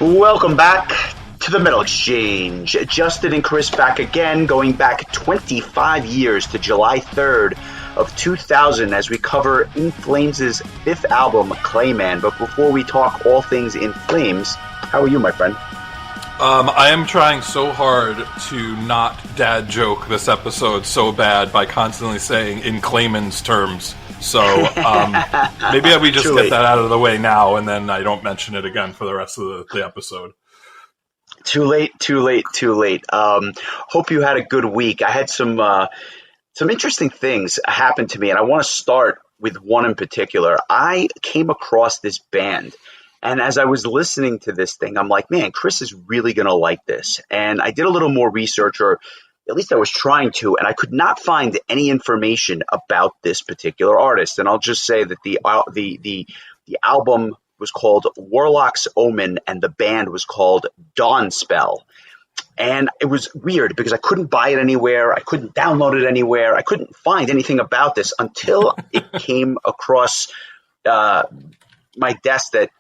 Welcome back to the Metal Exchange. Justin and Chris back again, going back 25 years to July 3rd of 2000 as we cover In Flames' fifth album, Clayman. But before we talk all things In Flames, how are you, my friend? I am trying so hard to not dad joke this episode so bad by constantly saying in Clayman's terms. So maybe we just get that out of the way now, and then I don't mention it again for the rest of the episode. Too late. Hope you had a good week. I had some interesting things happen to me, and I want to start with one in particular. I came across this band, and as I was listening to this thing, I'm like, man, Chris is really going to like this. And I did a little more research, or at least I was trying to, and I could not find any information about this particular artist. And I'll just say that the album was called Warlock's Omen, and the band was called Dawnspell. And it was weird because I couldn't buy it anywhere. I couldn't download it anywhere. I couldn't find anything about this until it came across my desk that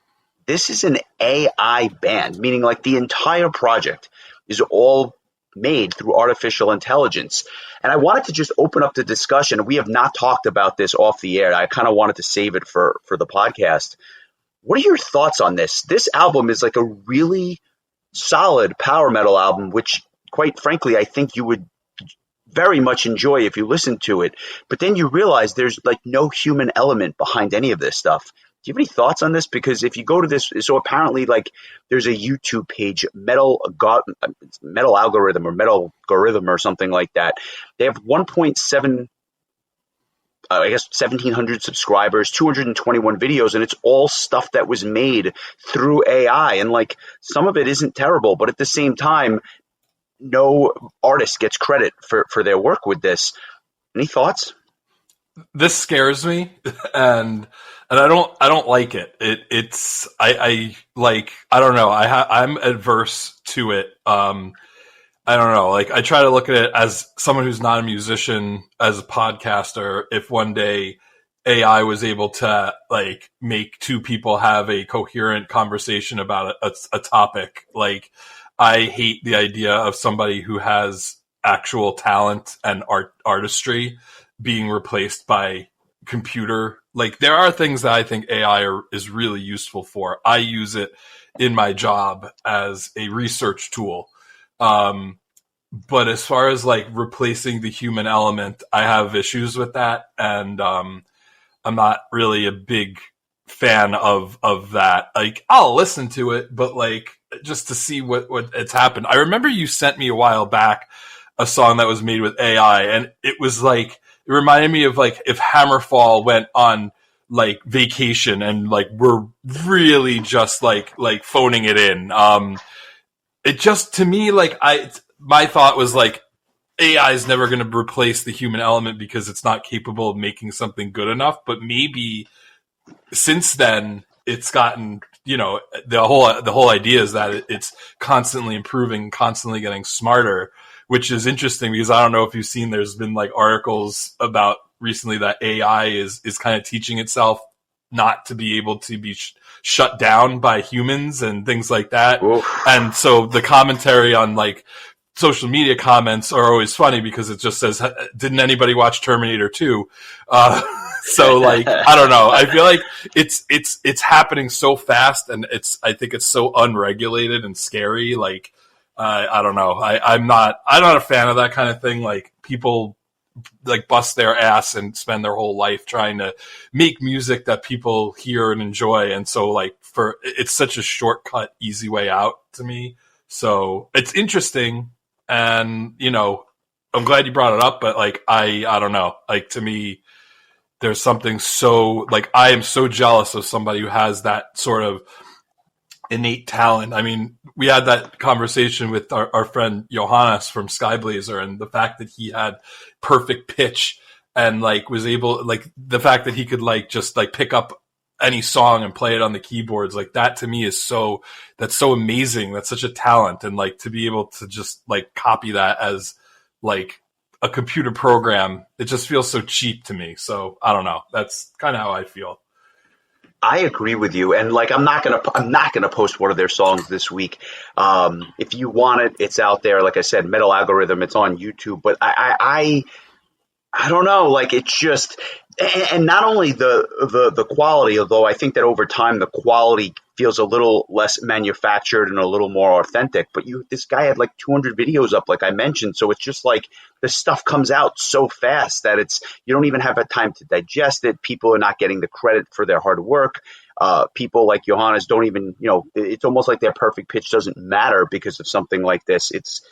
this is an AI band, meaning like the entire project is all made through artificial intelligence. And I wanted to just open up the discussion. We have not talked about this off the air. I kind of wanted to save it for the podcast. What are your thoughts on this? This album is like a really solid power metal album, which quite frankly, I think you would very much enjoy if you listen to it. But then you realize there's like no human element behind any of this stuff. Do you have any thoughts on this? Because if you go to this, so apparently like there's a YouTube page, Metal Algorithm or something like that. They have 1.7, I guess 1,700 subscribers, 221 videos, and it's all stuff that was made through AI. And like some of it isn't terrible, but at the same time, no artist gets credit for their work with this. Any thoughts? This scares me, and I don't like it. I don't know. I'm adverse to it. I don't know. Like I try to look at it as someone who's not a musician, as a podcaster. If one day AI was able to like make two people have a coherent conversation about a topic, like I hate the idea of somebody who has actual talent and artistry being replaced by computer. Like there are things that I think AI is really useful for. I use it in my job as a research tool. But as far as like replacing the human element, I have issues with that. And I'm not really a big fan of that. Like I'll listen to it, but like just to see what it's happened. I remember you sent me a while back a song that was made with AI, and it was like, it reminded me of like if Hammerfall went on like vacation and like we're really just like phoning it in. It just, to me, like my thought was like AI is never going to replace the human element because it's not capable of making something good enough. But maybe since then it's gotten, you know, the whole idea is that it's constantly improving, constantly getting smarter, which is interesting because I don't know if you've seen, there's been like articles about recently that AI is kind of teaching itself not to be able to be shut down by humans and things like that. Oof. And so the commentary on like social media comments are always funny because it just says, didn't anybody watch Terminator 2? So like, I don't know. I feel like it's happening so fast, and I think it's so unregulated and scary. Like, I don't know. I'm not a fan of that kind of thing. Like people like bust their ass and spend their whole life trying to make music that people hear and enjoy. And so like it's such a shortcut, easy way out to me. So it's interesting. And, you know, I'm glad you brought it up, but like, I don't know, like to me, there's something so like, I am so jealous of somebody who has that sort of innate talent. I mean, we had that conversation with our friend Johannes from Skyblazer, and the fact that he had perfect pitch and like was able, like the fact that he could like just like pick up any song and play it on the keyboards, like that to me is that's so amazing. That's such a talent. And like to be able to just like copy that as like a computer program, it just feels so cheap to me. So I don't know. That's kind of how I feel. I agree with you, and like I'm not gonna post one of their songs this week. If you want it, it's out there. Like I said, Metal Algorithm, it's on YouTube. But I don't know, like it's just, and not only the quality, although I think that over time the quality feels a little less manufactured and a little more authentic. But this guy had like 200 videos up, like I mentioned, so it's just like the stuff comes out so fast that you don't even have a time to digest it. People are not getting the credit for their hard work. People like Johannes don't even, it's almost like their perfect pitch doesn't matter because of something like this. It's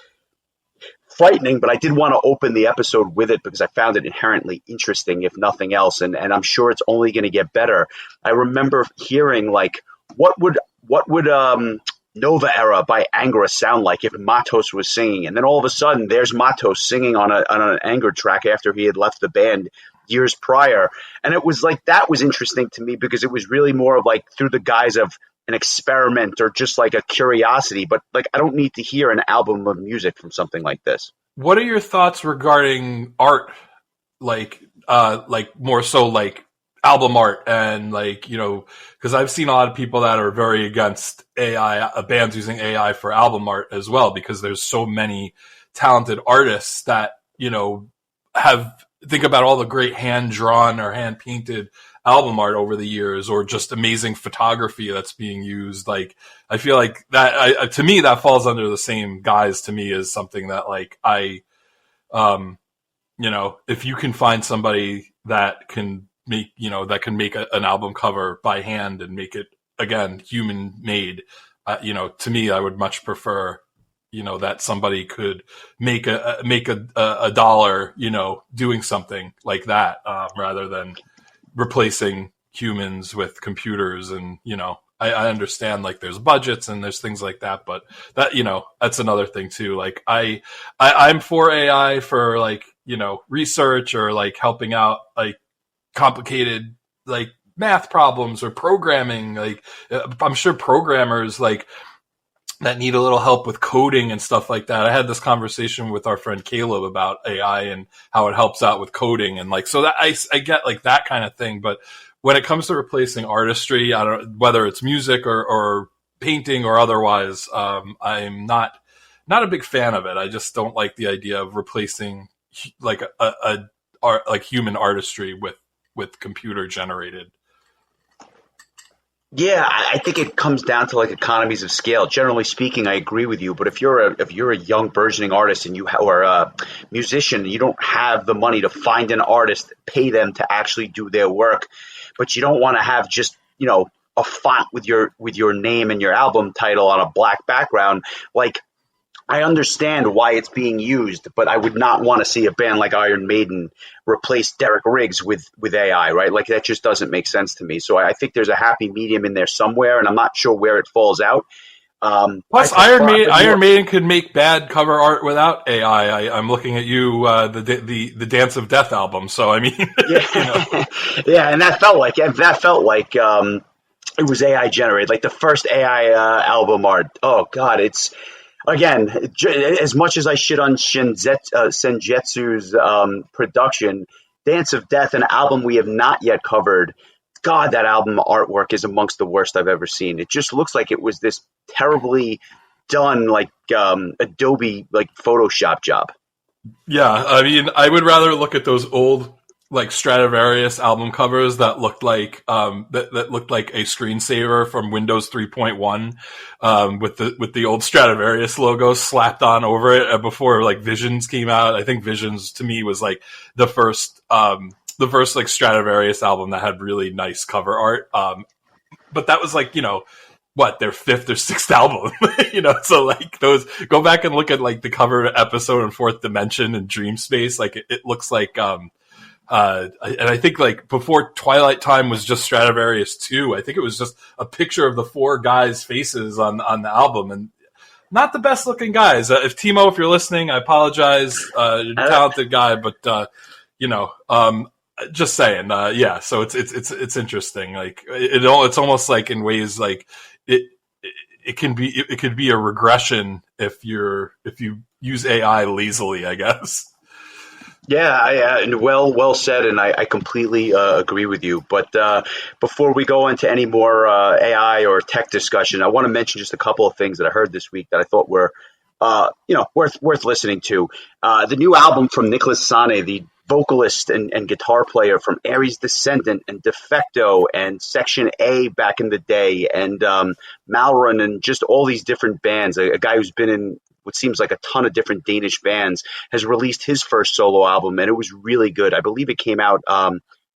frightening, but I did want to open the episode with it because I found it inherently interesting, if nothing else, and I'm sure it's only going to get better. I remember hearing like, what would Nova Era by Angra sound like if Matos was singing, and then all of a sudden there's Matos singing on an Angra track after he had left the band years prior, and it was like that was interesting to me because it was really more of like through the guise of an experiment or just like a curiosity, but like I don't need to hear an album of music from something like this. What are your thoughts regarding art, like more so like album art, and like because I've seen a lot of people that are very against AI, bands using AI for album art as well, because there's so many talented artists that have think about all the great hand drawn or hand painted album art over the years, or just amazing photography that's being used. Like, I feel like that, to me, that falls under the same guise to me as something that like if you can find somebody that can make, an album cover by hand and make it again, human made, to me, I would much prefer, that somebody could make a dollar, doing something like that, rather than replacing humans with computers. And I understand like there's budgets and there's things like that, but that that's another thing too. Like I'm for AI for like research or like helping out like complicated like math problems or programming. Like I'm sure programmers like that need a little help with coding and stuff like that. I had this conversation with our friend Caleb about AI and how it helps out with coding, and like, so that I get like that kind of thing. But when it comes to replacing artistry, I don't, whether it's music or painting or otherwise, I'm not a big fan of it. I just don't like the idea of replacing like a art, like human artistry with computer generated. Yeah, I think it comes down to like economies of scale. Generally speaking, I agree with you. But if you're a young burgeoning artist and or a musician, you don't have the money to find an artist, pay them to actually do their work, but you don't want to have just a font with your name and your album title on a black background. Like, I understand why it's being used, but I would not want to see a band like Iron Maiden replace Derek Riggs with AI, right? Like, that just doesn't make sense to me. So I think there's a happy medium in there somewhere, and I'm not sure where it falls out. Plus, Iron Maiden could make bad cover art without AI. I'm looking at you, the Dance of Death album. So I mean, yeah, yeah, and that felt like it was AI generated, like the first AI album art. Oh God, it's. Again, as much as I shit on Senjetsu's production, Dance of Death, an album we have not yet covered, God, that album artwork is amongst the worst I've ever seen. It just looks like it was this terribly done, like Adobe, like Photoshop job. Yeah, I mean, I would rather look at those old like Stradivarius album covers that looked like that looked like a screensaver from Windows 3.1, with the old Stradivarius logo slapped on over it before like Visions came out. I think Visions to me was like the first like Stradivarius album that had really nice cover art. But that was like what, their fifth or sixth album, so like those, go back and look at like the cover episode in Fourth Dimension and Dream Space. Like it looks like and I think like before Twilight Time was just Stradivarius 2. I think it was just a picture of the four guys' faces on the album, and not the best looking guys. If Timo, if you're listening, I apologize. You're a talented guy, but just saying. Yeah, so it's interesting. Like it's almost like in ways like it could be a regression if you use AI lazily, I guess. Yeah, and well said, and I completely agree with you. But before we go into any more AI or tech discussion, I want to mention just a couple of things that I heard this week that I thought were, worth listening to. The new album from Nicholas Sane, the vocalist and guitar player from Aries Descendant and Defecto and Section A back in the day, and Malrun, and just all these different bands. A guy who's been in what seems like a ton of different Danish bands, has released his first solo album, and it was really good. I believe it came out.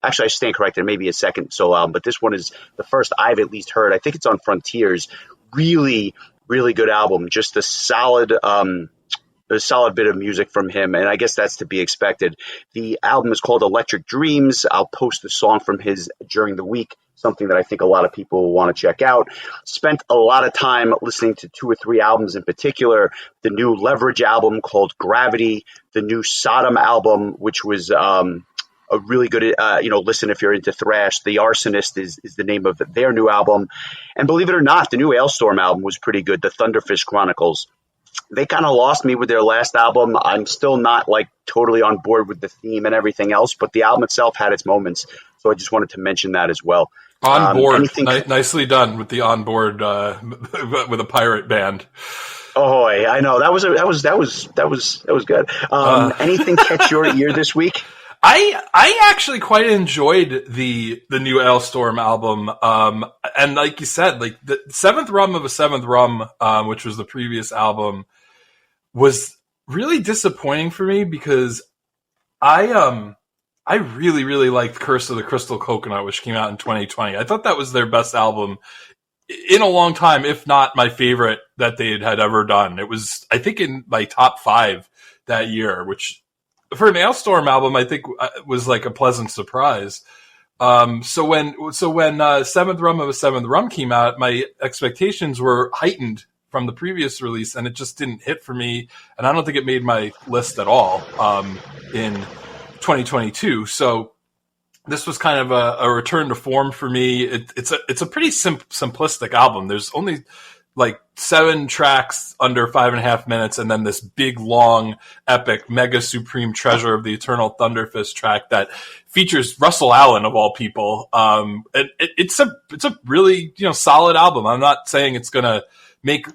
Actually, I stand corrected. Maybe a second solo album, but this one is the first I've at least heard. I think it's on Frontiers. Really, really good album. Just a solid bit of music from him, and I guess that's to be expected. The album is called Electric Dreams. I'll post the song from his during the week, something that I think a lot of people will want to check out. Spent a lot of time listening to 2 or 3 albums in particular. The new Leverage album called Gravity, the new Sodom album, which was a really good, listen if you're into thrash. The Arsonist is the name of their new album. And believe it or not, the new Ailstorm album was pretty good, the Thunderfish Chronicles. They kind of lost me with their last album. I'm still not like totally on board with the theme and everything else, but the album itself had its moments. So I just wanted to mention that as well. On board, nicely done with the on board with a pirate band. Oh, I know that was good. Anything catch your ear this week? I actually quite enjoyed the new Ailstorm album, and like you said, like the Seventh Rum of a Seventh Rum, which was the previous album, was really disappointing for me because I really, really liked Curse of the Crystal Coconut, which came out in 2020. I thought that was their best album in a long time, if not my favorite that they had ever done. It was, I think, in my top 5 that year, which for an Ailstorm album, I think was like a pleasant surprise. So when Seventh Rum of a Seventh Rum came out, my expectations were heightened from the previous release, and it just didn't hit for me. And I don't think it made my list at all in 2022. So this was kind of a return to form for me. It's a pretty simplistic album. There's only like 7 tracks under 5.5 minutes, and then this big, long, epic, mega supreme treasure of the Eternal Thunderfist track that features Russell Allen of all people. And it's a really solid album. I'm not saying it's gonna make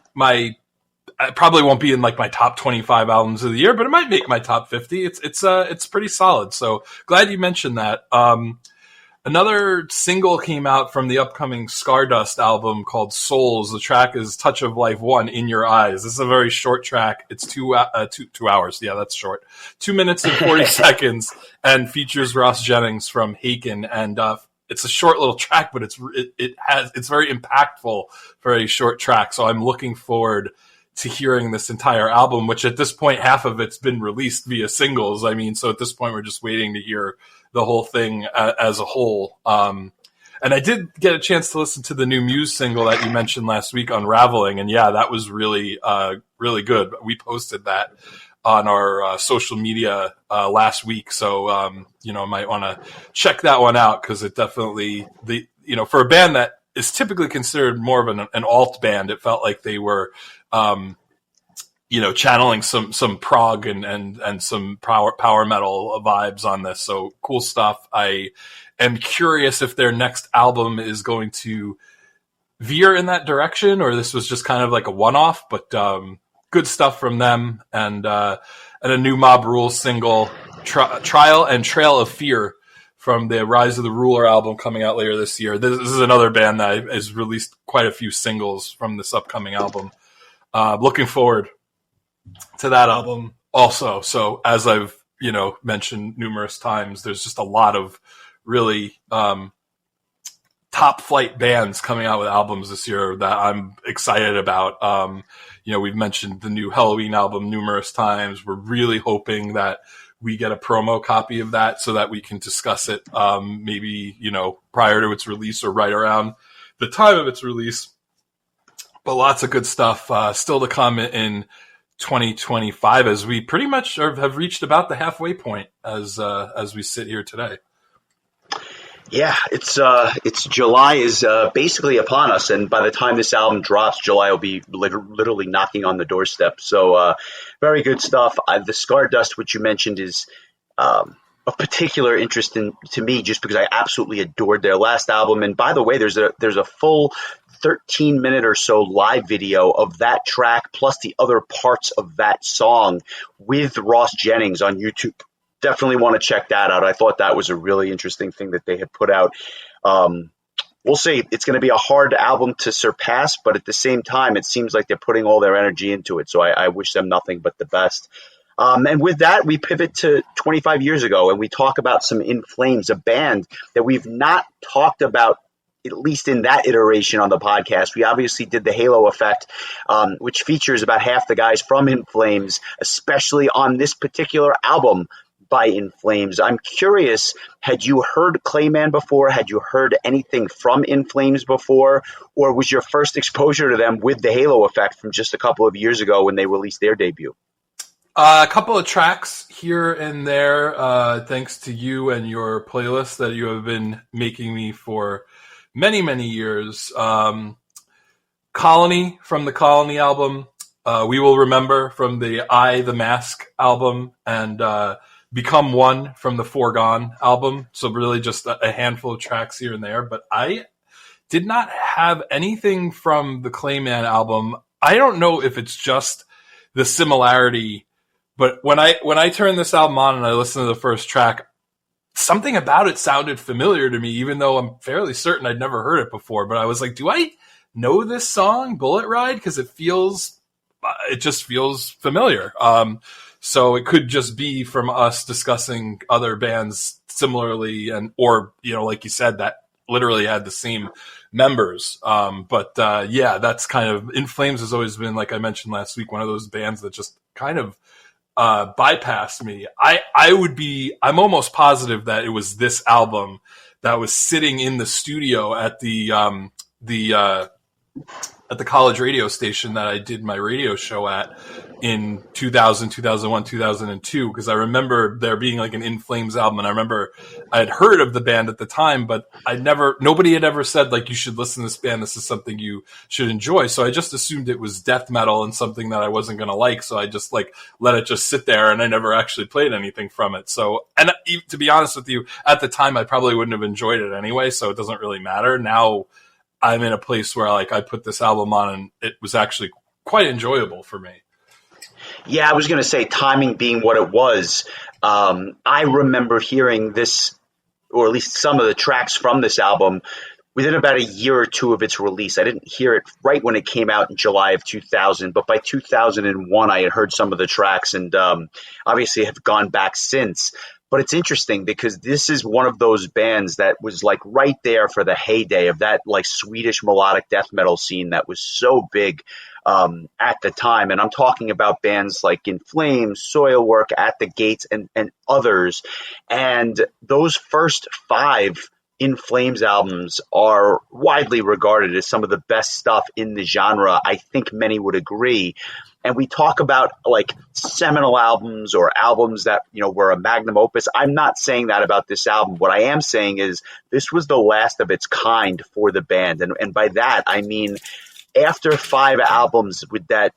I probably won't be in like my top 25 albums of the year, but it might make my top 50. It's pretty solid. So glad you mentioned that. Another single came out from the upcoming Scardust album called Souls. The track is Touch of Life 1, In Your Eyes. This is a very short track. It's 2 hours. Yeah, that's short. 2 minutes and 40 seconds, and features Ross Jennings from Haken. And it's a short little track, but it's very impactful for a short track. So I'm looking forward to hearing this entire album, which at this point, half of it's been released via singles. I mean, so at this point, we're just waiting to hear the whole thing as a whole. And I did get a chance to listen to the new Muse single that you mentioned last week, Unraveling. And yeah, that was really, really good. We posted that on our social media last week. So, might want to check that one out, because it definitely, for a band that is typically considered more of an alt band, it felt like they were, channeling some prog and some power metal vibes on this. So cool stuff. I am curious if their next album is going to veer in that direction, or this was just kind of like a one-off, but good stuff from them. And a new Mob Rules single, Trial and Trail of Fear, from the Rise of the Ruler album coming out later this year. This is another band that has released quite a few singles from this upcoming album. Looking forward to that album also. So as I've, mentioned numerous times, there's just a lot of really top flight bands coming out with albums this year that I'm excited about. We've mentioned the new Halloween album numerous times. We're really hoping that we get a promo copy of that so that we can discuss it maybe, prior to its release or right around the time of its release. But lots of good stuff still to come in 2025, as we pretty much have reached about the halfway point as we sit here today. Yeah, it's July is basically upon us, and by the time this album drops, July will be literally knocking on the doorstep. So very good stuff. The Scardust, which you mentioned, is of particular interest to me, just because I absolutely adored their last album. And by the way, there's a full 13-minute or so live video of that track plus the other parts of that song with Ross Jennings on YouTube. Definitely want to check that out. I thought that was a really interesting thing that they had put out. We'll see. It's going to be a hard album to surpass, but at the same time, it seems like they're putting all their energy into it. So I wish them nothing but the best. And with that, we pivot to 25 years ago, and we talk about some In Flames, a band that we've not talked about, at least in that iteration on the podcast. We obviously did the Halo Effect, which features about half the guys from In Flames, especially on this particular album by In Flames. I'm curious, had you heard Clayman before? Had you heard anything from In Flames before? Or was your first exposure to them with the Halo Effect from just a couple of years ago when they released their debut? A couple of tracks here and there, thanks to you and your playlist that you have been making me for many, many years. Colony from the Colony album, We Will Remember from the The Mask album, and Become One from the Foregone album. So really just a handful of tracks here and there. But I did not have anything from the Clayman album. I don't know if it's just the similarity, but when I turned this album on and I listened to the first track, something about it sounded familiar to me, even though I'm fairly certain I'd never heard it before. But I was like, do I know this song, Bullet Ride? Because it just feels familiar. So it could just be from us discussing other bands similarly, or like you said, that literally had the same members. Yeah, that's kind of In Flames has always been, like I mentioned last week, one of those bands that just kind of bypassed me. I'm almost positive that it was this album that was sitting in the studio at the college radio station that I did my radio show at in 2000, 2001, 2002, because I remember there being like an In Flames album, and I remember I had heard of the band at the time, but nobody had ever said, like, you should listen to this band, this is something you should enjoy. So I just assumed it was death metal and something that I wasn't going to like, so I just let it just sit there, and I never actually played anything from it. So, and to be honest with you, at the time I probably wouldn't have enjoyed it anyway, so it doesn't really matter. Now I'm in a place where I put this album on and it was actually quite enjoyable for me. Yeah, I was going to say, timing being what it was, I remember hearing this, or at least some of the tracks from this album, within about a year or two of its release. I didn't hear it right when it came out in July of 2000, but by 2001 I had heard some of the tracks, and obviously have gone back since. But it's interesting because this is one of those bands that was right there for the heyday of that Swedish melodic death metal scene that was so big at the time. And I'm talking about bands like In Flames, Soilwork, At the Gates, and others. And those first 5 In Flames albums are widely regarded as some of the best stuff in the genre. I think many would agree. And we talk about seminal albums or albums that, were a magnum opus. I'm not saying that about this album. What I am saying is this was the last of its kind for the band. And by that, I mean, after 5 albums with that,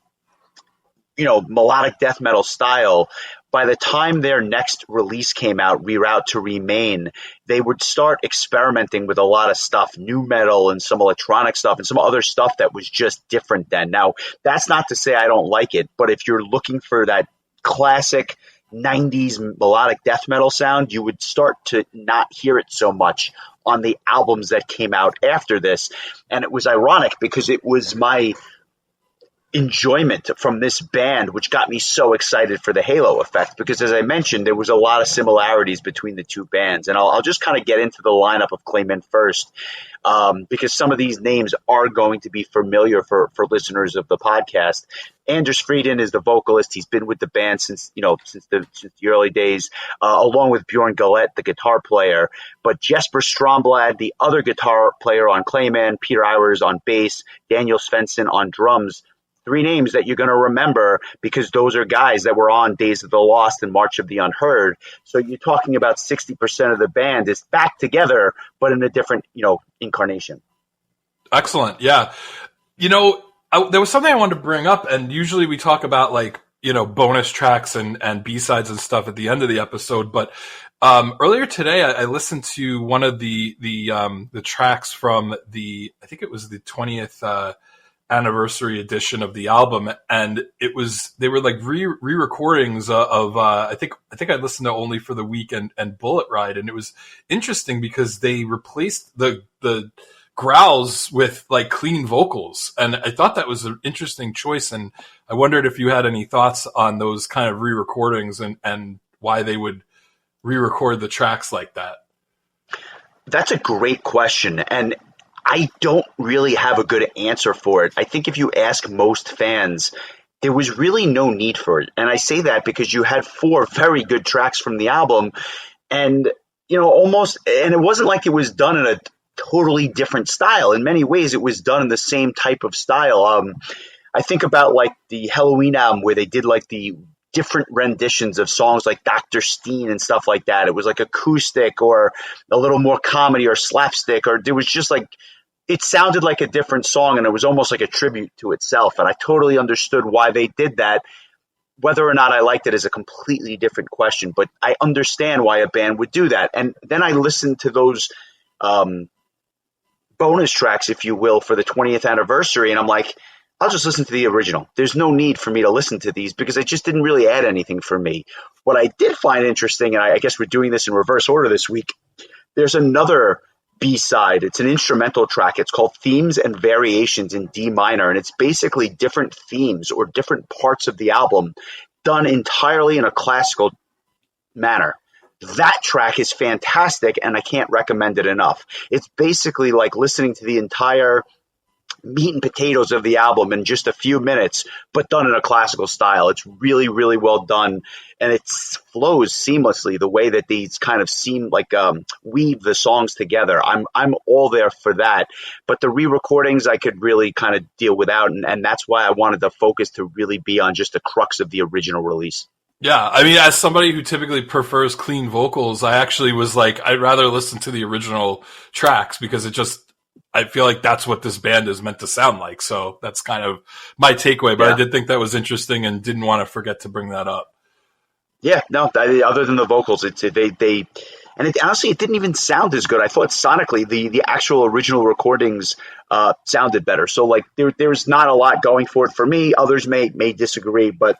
melodic death metal style, by the time their next release came out, Reroute to Remain, they would start experimenting with a lot of stuff, new metal and some electronic stuff and some other stuff that was just different then. Now, that's not to say I don't like it, but if you're looking for that classic 90s melodic death metal sound, you would start to not hear it so much on the albums that came out after this. And it was ironic because it was my enjoyment from this band which got me so excited for the Halo Effect, because as I mentioned, there was a lot of similarities between the two bands. And I'll just kind of get into the lineup of Clayman first, because some of these names are going to be familiar for listeners of the podcast. Anders Frieden is the vocalist. He's been with the band since the early days, along with Bjorn Gillette, the guitar player. But Jesper Stromblad, the other guitar player on Clayman, Peter Ivers on bass, Daniel Svensson on drums. 3 names that you're going to remember because those are guys that were on Days of the Lost and March of the Unheard. So you're talking about 60% of the band is back together, but in a different, incarnation. Excellent. Yeah. There was something I wanted to bring up, and usually we talk about bonus tracks and B-sides and stuff at the end of the episode. But earlier today, I listened to one of the tracks from I think it was the 20th anniversary edition of the album, and they were like re-recordings of I think I listened to Only for the Week and Bullet Ride, and it was interesting because they replaced the growls with like clean vocals, and I thought that was an interesting choice, and I wondered if you had any thoughts on those kind of re-recordings and why they would re-record the tracks like that. That's a great question, and I don't really have a good answer for it. I think if you ask most fans, there was really no need for it. And I say that because you had 4 very good tracks from the album, and almost, and it wasn't like it was done in a totally different style. In many ways, it was done in the same type of style. I think about like the Halloween album where they did like the different renditions of songs like Dr. Steen and stuff like that. It was like acoustic or a little more comedy or slapstick, or there was just like, it sounded like a different song, and it was almost like a tribute to itself. And I totally understood why they did that. Whether or not I liked it is a completely different question, but I understand why a band would do that. And then I listened to those bonus tracks, if you will, for the 20th anniversary, and I'm like, I'll just listen to the original. There's no need for me to listen to these because it just didn't really add anything for me. What I did find interesting, and I guess we're doing this in reverse order this week, there's another B-side. It's an instrumental track. It's called Themes and Variations in D minor, and it's basically different themes or different parts of the album done entirely in a classical manner. That track is fantastic, and I can't recommend it enough. It's basically like listening to the entire meat and potatoes of the album in just a few minutes, but done in a classical style. It's really, really well done, and it flows seamlessly the way that these kind of seem like weave the songs together. I'm all there for that, but the re-recordings I could really kind of deal without, and that's why I wanted the focus to really be on just the crux of the original release. Yeah, I mean, as somebody who typically prefers clean vocals, I actually was like, I'd rather listen to the original tracks because I feel like that's what this band is meant to sound like. So that's kind of my takeaway, but yeah. I did think that was interesting and didn't want to forget to bring that up. Yeah, no, other than the vocals, honestly, it didn't even sound as good. I thought sonically the actual original recordings sounded better. So like there's not a lot going for it for me. Others may disagree, but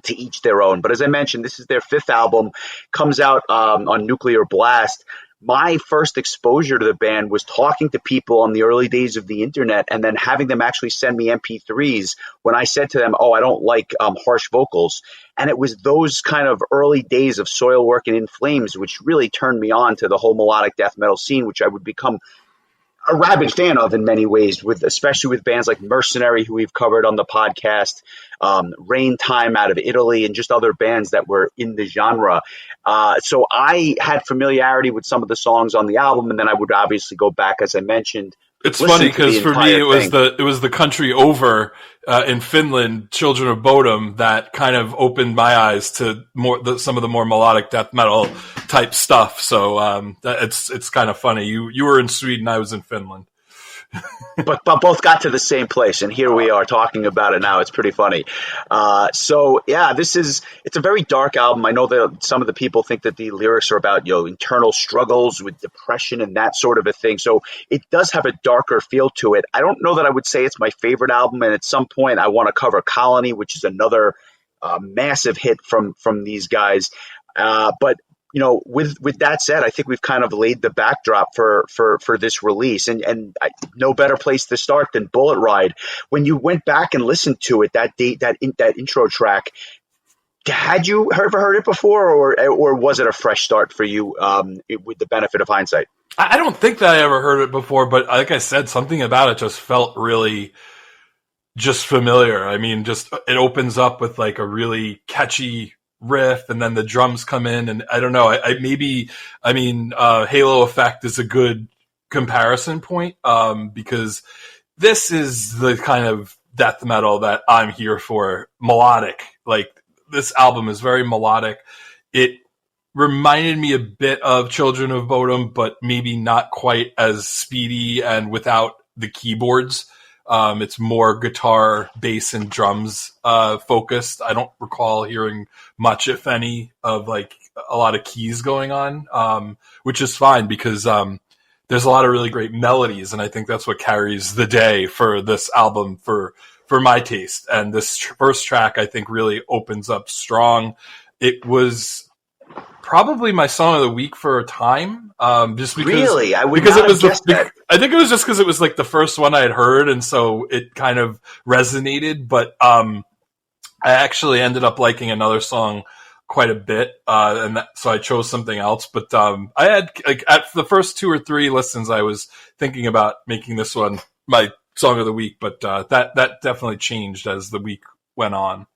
to each their own. But as I mentioned, this is their 5th album, comes out on Nuclear Blast. My first exposure to the band was talking to people on the early days of the internet and then having them actually send me MP3s when I said to them, oh, I don't like harsh vocals. And it was those kind of early days of Soilwork and In Flames which really turned me on to the whole melodic death metal scene, which I would become a rabid fan of in many ways, especially with bands like Mercenary, who we've covered on the podcast, Rain Time out of Italy, and just other bands that were in the genre. So I had familiarity with some of the songs on the album, and then I would obviously go back, as I mentioned. It's funny because for me, it was the country over in Finland, Children of Bodom, that kind of opened my eyes to some of the more melodic death metal type stuff. So it's kind of funny. You were in Sweden, I was in Finland. but both got to the same place, and here we are talking about it now. It's pretty funny. So yeah, it's a very dark album. I know that some of the people think that the lyrics are about internal struggles with depression and that sort of a thing. So it does have a darker feel to it. I don't know that I would say it's my favorite album, and at some point I want to cover Colony, which is another massive hit from these guys. But with that said, I think we've kind of laid the backdrop for this release, and no better place to start than Bullet Ride. When you went back and listened to it, that intro track, had you ever heard it before, or was it a fresh start for you with the benefit of hindsight? I don't think that I ever heard it before, but like I said, something about it just felt really just familiar. I mean, just it opens up with like a really catchy riff, and then the drums come in, and I don't know. Halo Effect is a good comparison point because this is the kind of death metal that I'm here for. Melodic, like this album is very melodic. It reminded me a bit of Children of Bodom, but maybe not quite as speedy and without the keyboards. It's more guitar, bass, and drums focused. I don't recall hearing much, if any, of like a lot of keys going on, which is fine because there's a lot of really great melodies, and I think that's what carries the day for this album for my taste. And this first track, I think, really opens up strong. It was probably my song of the week for a time, just because. Really, I would not have guessed that. I think it was just because it was like the first one I had heard, and so it kind of resonated. But I actually ended up liking another song quite a bit, so I chose something else. But I had like at the first 2 or 3 listens, I was thinking about making this one my song of the week, but that definitely changed as the week went on.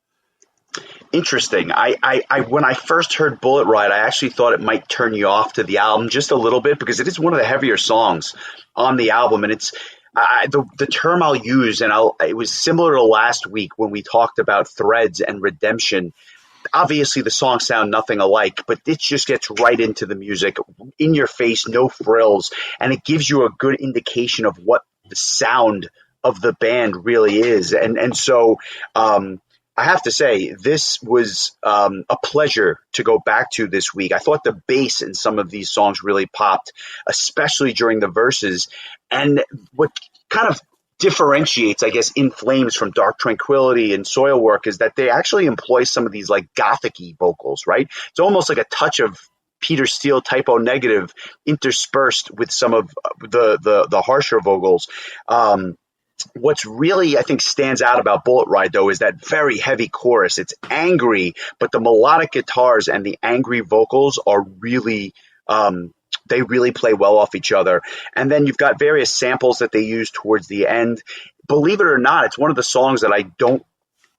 Interesting. I when I first heard Bullet Ride, I actually thought it might turn you off to the album just a little bit because it is one of the heavier songs on the album, and it's the term I'll use, and it was similar to last week when we talked about Threads and Redemption. Obviously, the songs sound nothing alike, but it just gets right into the music, in your face, no frills, and it gives you a good indication of what the sound of the band really is. And so I have to say, this was a pleasure to go back to this week. I thought the bass in some of these songs really popped, especially during the verses. And what kind of differentiates, I guess, In Flames from Dark Tranquility and Soilwork is that they actually employ some of these like gothic-y vocals, right? It's almost like a touch of Peter Steele Typo Negative interspersed with some of the harsher vocals. What's really, I think, stands out about Bullet Ride, though, is that very heavy chorus. It's angry, but the melodic guitars and the angry vocals are really they really play well off each other. And then you've got various samples that they use towards the end. Believe it or not, it's one of the songs that I don't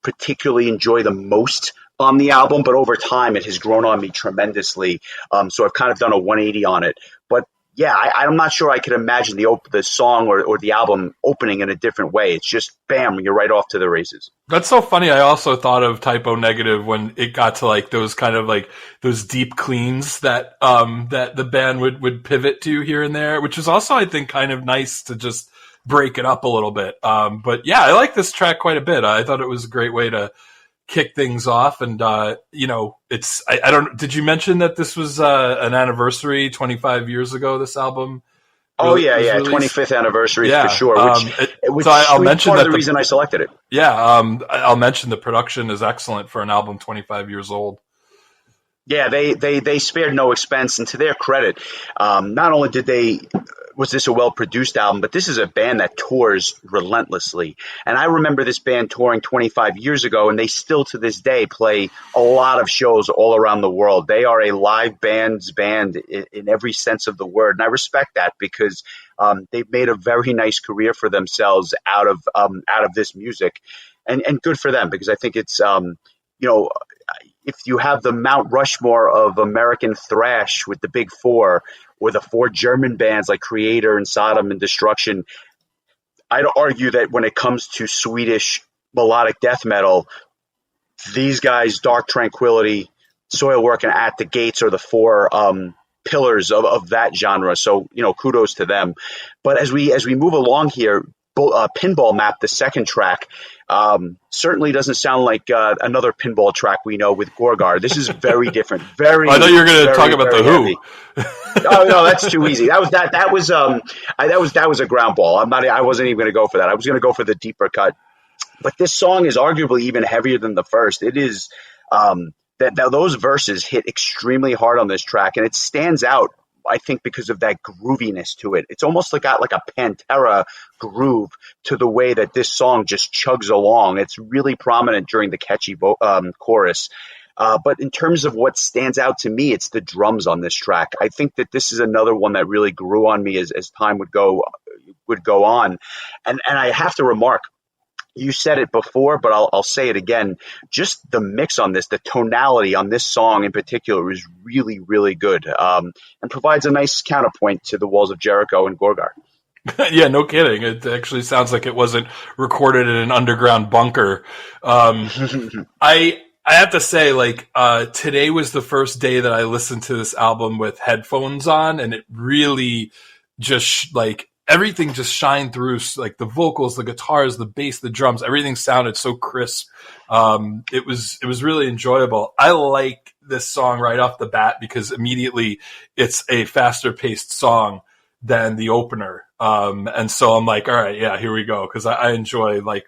particularly enjoy the most on the album, but over time it has grown on me tremendously. So I've kind of done a 180 on it. But yeah, I'm not sure I could imagine the song or the album opening in a different way. It's just, bam, you're right off to the races. That's so funny. I also thought of Typo Negative when it got to like those kind of like those deep cleans that that the band would pivot to here and there, which is also, I think, kind of nice to just break it up a little bit. But yeah, I like this track quite a bit. I thought it was a great way to kick things off. And, it's, I don't, did you mention that this was an anniversary 25 years ago, this album? Oh, yeah, 25th anniversary for sure. Which I'll mention part of the reason I selected it. Yeah, I'll mention the production is excellent for an album 25 years old. Yeah, they spared no expense, and to their credit, not only was this a well-produced album, but this is a band that tours relentlessly. And I remember this band touring 25 years ago, and they still to this day play a lot of shows all around the world. They are a live band in every sense of the word, and I respect that because they've made a very nice career for themselves out of this music, and good for them because I think it's if you have the Mount Rushmore of American thrash with the Big Four, or the 4 German bands like Creator and Sodom and Destruction, I'd argue that when it comes to Swedish melodic death metal, these guys, Dark Tranquility, Soilwork, and At the Gates are the 4 pillars of that genre. So, kudos to them. But as we move along here, Pinball Map, the second track, certainly doesn't sound like another pinball track we know with Gorgar. This is very different. Very. I thought you were going to talk about the Who. Oh no, that's too easy. That was a ground ball. I wasn't even going to go for that. I was going to go for the deeper cut. But this song is arguably even heavier than the first. It is those verses hit extremely hard on this track, and it stands out, I think, because of that grooviness to it. It's almost got like a Pantera groove to the way that this song just chugs along. It's really prominent during the catchy chorus. But in terms of what stands out to me, it's the drums on this track. I think that this is another one that really grew on me as time would go on. And I have to remark, you said it before, but I'll say it again. Just the mix on this, the tonality on this song in particular is really, really good, and provides a nice counterpoint to the Walls of Jericho and Gorgar. Yeah, no kidding. It actually sounds like it wasn't recorded in an underground bunker. I have to say, today was the first day that I listened to this album with headphones on, and it really just everything just shined through, like the vocals, the guitars, the bass, the drums, everything sounded so crisp. It was really enjoyable. I like this song right off the bat because immediately it's a faster paced song than the opener. And so I'm like, all right, yeah, here we go. Cause I enjoy like,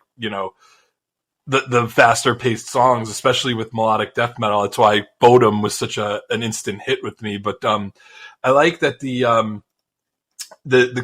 the faster paced songs, especially with melodic death metal. That's why Bodom was such an instant hit with me. But, I like that the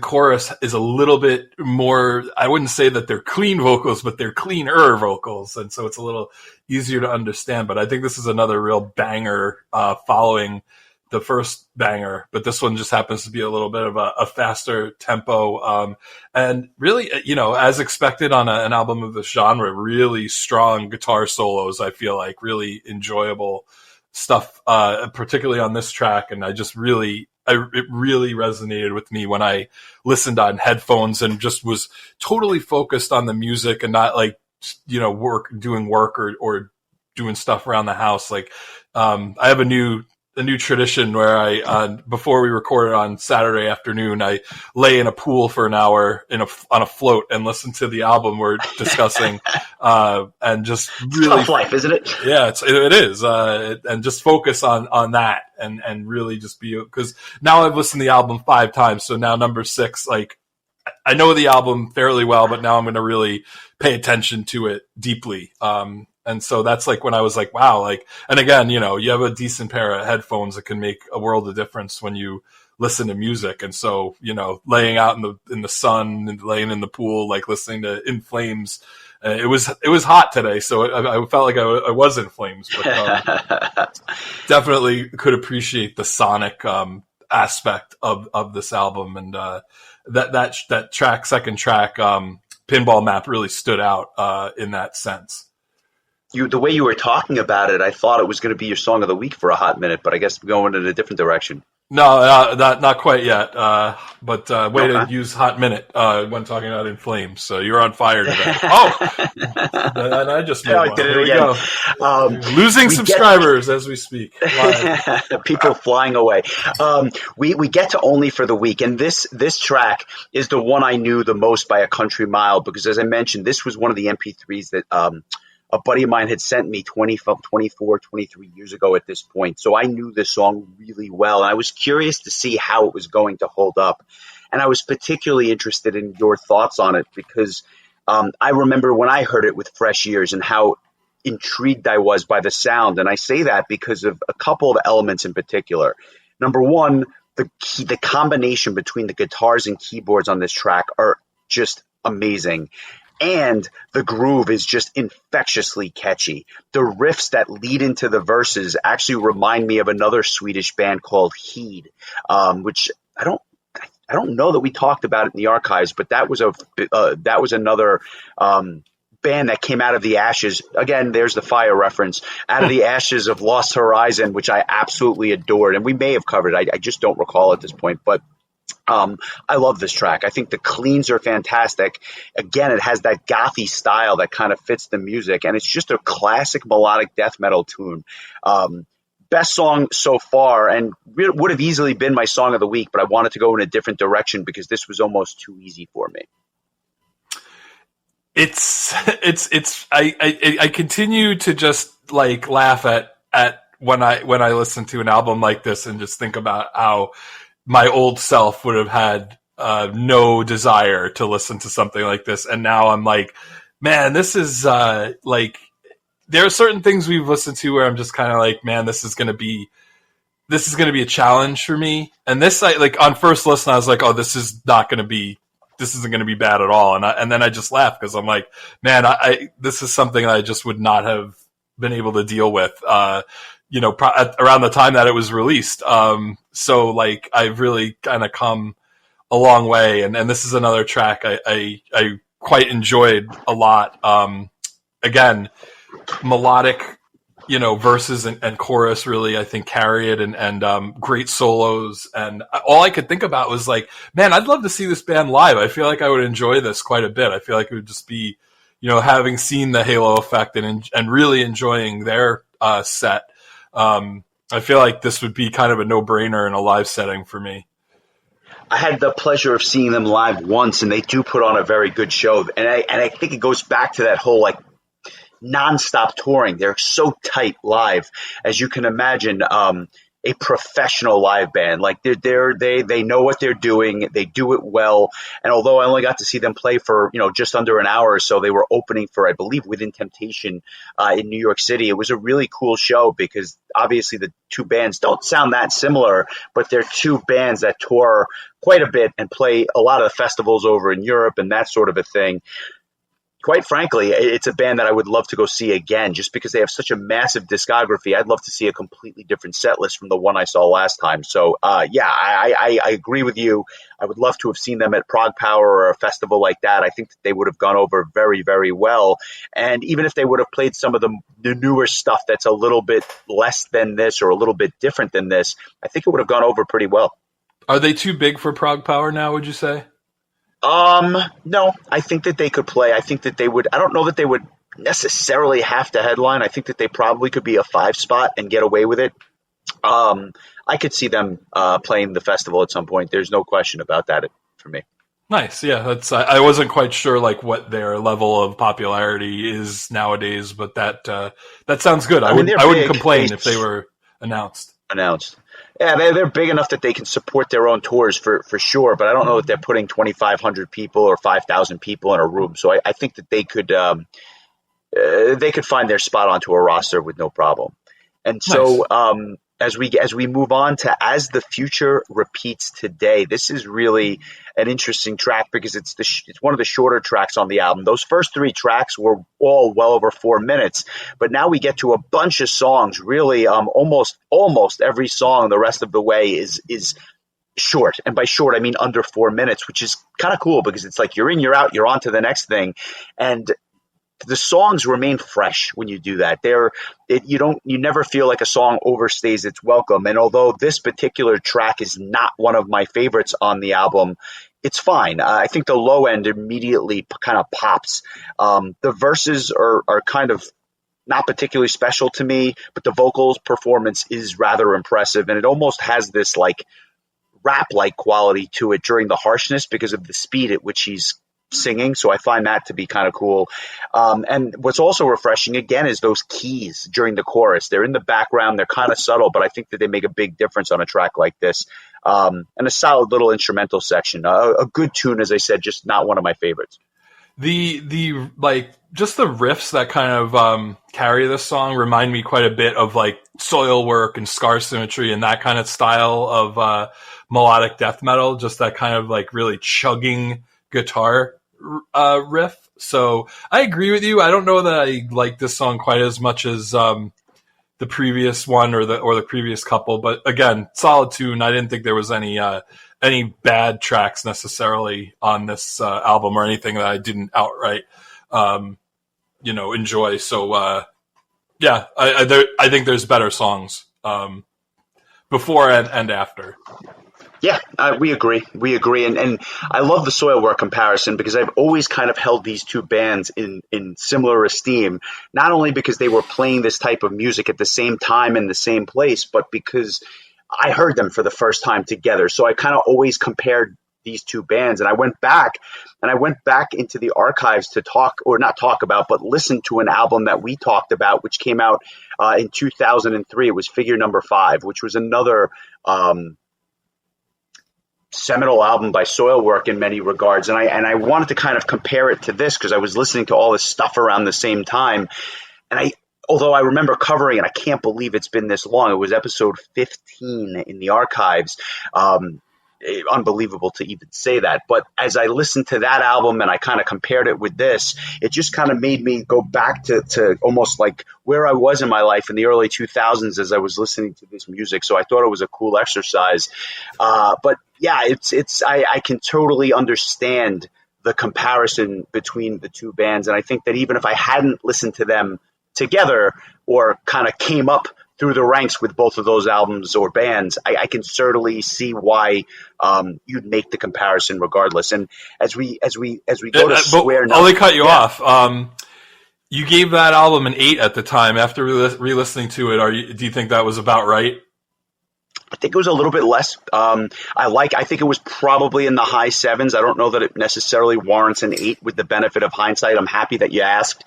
chorus is a little bit more, I wouldn't say that they're clean vocals, but they're cleaner vocals. And so it's a little easier to understand. But I think this is another real banger, following the first banger, but this one just happens to be a little bit of a faster tempo. And really, as expected on an album of this genre, really strong guitar solos. I feel like really enjoyable stuff, particularly on this track. And it really resonated with me when I listened on headphones and just was totally focused on the music and not like, doing work or doing stuff around the house. Like, I have a new tradition where I, before we recorded on Saturday afternoon, I lay in a pool for an hour on a float and listen to the album we're discussing, and just really tough life, isn't it? Yeah, it is, and just focus on that and really just because now I've listened to the album 5 times, so now number 6, like I know the album fairly well, but now I'm going to really pay attention to it deeply. And so that's like when I was like, wow, like, and again, you have a decent pair of headphones that can make a world of difference when you listen to music. And so, laying out in the sun and laying in the pool, like listening to In Flames, it was hot today. So I felt like I was in flames, but, definitely could appreciate the sonic, aspect of this album. And, that track, second track, Pinball Map really stood out, in that sense. The way you were talking about it, I thought it was going to be your song of the week for a hot minute, but I guess we're going in a different direction. No, not quite yet. But way to use hot minute when talking about In Flames. So you're on fire today. And I just made one. Did it Here again. we go. Losing subscribers as we speak. People flying away. We get to Only for the Week, and this track is the one I knew the most by a country mile because, as I mentioned, this was one of the MP3s that a buddy of mine had sent me 24, 23 years ago at this point. So I knew this song really well. And I was curious to see how it was going to hold up. And I was particularly interested in your thoughts on it because I remember when I heard it with fresh ears and how intrigued I was by the sound. And I say that because of a couple of elements in particular. Number one, the combination between the guitars and keyboards on this track are just amazing. And the groove is just infectiously catchy. The riffs that lead into the verses actually remind me of another Swedish band called Heed, which I don't know that we talked about it in the archives, but that was another band that came out of the ashes. Again, there's the fire reference. Out of the ashes of Lost Horizon, which I absolutely adored, and we may have covered it. I just don't recall at this point, but. I love this track. I think the cleans are fantastic. Again, it has that gothy style that kind of fits the music, and it's just a classic melodic death metal tune. Best song so far, and would have easily been my song of the week, but I wanted to go in a different direction because this was almost too easy for me. I continue to just like laugh at when I listen to an album like this and just think about how my old self would have had no desire to listen to something like this. And now I'm like, man, this is like, there are certain things we've listened to where I'm just kind of like, man, this is going to be a challenge for me. And this, like on first listen, I was like, oh, this isn't going to be bad at all. And then I just laughed because I'm like, man, this is something I just would not have been able to deal with, around the time that it was released. So like I've really kind of come a long way. And this is another track I quite enjoyed a lot. Again, melodic, verses and chorus really, I think, carry it and great solos. And all I could think about was like, man, I'd love to see this band live. I feel like I would enjoy this quite a bit. I feel like it would just be, having seen the Halo Effect and really enjoying their set. I feel like this would be kind of a no-brainer in a live setting for me. I had the pleasure of seeing them live once, and they do put on a very good show. And I think it goes back to that whole like nonstop touring. They're so tight live, as you can imagine. A professional live band, like they know what they're doing. They do it well. And although I only got to see them play for just under an hour or so, they were opening for, I believe, Within Temptation in New York City. It was a really cool show because obviously the two bands don't sound that similar, but they're two bands that tour quite a bit and play a lot of the festivals over in Europe and that sort of a thing. Quite frankly, it's a band that I would love to go see again, just because they have such a massive discography. I'd love to see a completely different set list from the one I saw last time. So, I agree with you. I would love to have seen them at Prague Power or a festival like that. I think that they would have gone over very, very well. And even if they would have played some of the newer stuff that's a little bit less than this or a little bit different than this, I think it would have gone over pretty well. Are they too big for Prague Power now, would you say? No, I think that they could play. I think that they would. I don't know that they would necessarily have to headline. I think that they probably could be a 5 spot and get away with it. I could see them playing the festival at some point. There's no question about that for me. Nice, yeah. That's I wasn't quite sure like what their level of popularity is nowadays, but that sounds good. I wouldn't complain if they were announced. Yeah, they're big enough that they can support their own tours for sure, but I don't know that they're putting 2,500 people or 5,000 people in a room. So I think that they could find their spot onto a roster with no problem. And so nice. As we move on to As the Future Repeats Today, this is really an interesting track because it's one of the shorter tracks on the album. Those first 3 tracks were all well over 4 minutes, but now we get to a bunch of songs. Really, almost every song the rest of the way is short, and by short I mean under 4 minutes, which is kind of cool because it's like you're in, you're out, you're on to the next thing, and the songs remain fresh when you do that. You never feel like a song overstays its welcome. And although this particular track is not one of my favorites on the album, it's fine. I think the low end immediately kind of pops. The verses are kind of not particularly special to me, but the vocals performance is rather impressive. And it almost has this like rap-like quality to it during the harshness because of the speed at which he's singing. So I find that to be kind of cool. And what's also refreshing again is those keys during the chorus. They're in the background. They're kind of subtle, but I think that they make a big difference on a track like this. And a solid little instrumental section, a good tune, as I said, just not one of my favorites. The like just the riffs that kind of carry this song remind me quite a bit of like Soilwork and Scar Symmetry and that kind of style of melodic death metal, just that kind of like really chugging guitar riff. So I agree with you. I don't know that I like this song quite as much as the previous one or the previous couple, but again, solid tune. I didn't think there was any bad tracks necessarily on this album or anything that I didn't outright enjoy. So I think there's better songs before and after. Yeah, we agree. And I love the Soilwork comparison because I've always kind of held these two bands in similar esteem, not only because they were playing this type of music at the same time in the same place, but because I heard them for the first time together. So I kind of always compared these two bands, and I went back into the archives to but listen to an album that we talked about, which came out in 2003. It was Figure Number 5, which was another seminal album by Soilwork in many regards. And I wanted to kind of compare it to this because I was listening to all this stuff around the same time. And although I remember covering it, I can't believe it's been this long. It was episode 15 in the archives. Unbelievable to even say that. But as I listened to that album and I kind of compared it with this, it just kind of made me go back to almost like where I was in my life in the early 2000s as I was listening to this music. So I thought it was a cool exercise. But yeah, I can totally understand the comparison between the two bands. And I think that even if I hadn't listened to them together or kind of came up through the ranks with both of those albums or bands, I can certainly see why you'd make the comparison regardless. And as we go to Square Number, I'll only cut you off. You gave that album an 8 at the time. After re-listening to it, do you think that was about right? I think it was a little bit less. I think it was probably in the high sevens. I don't know that it necessarily warrants an 8 with the benefit of hindsight. I'm happy that you asked.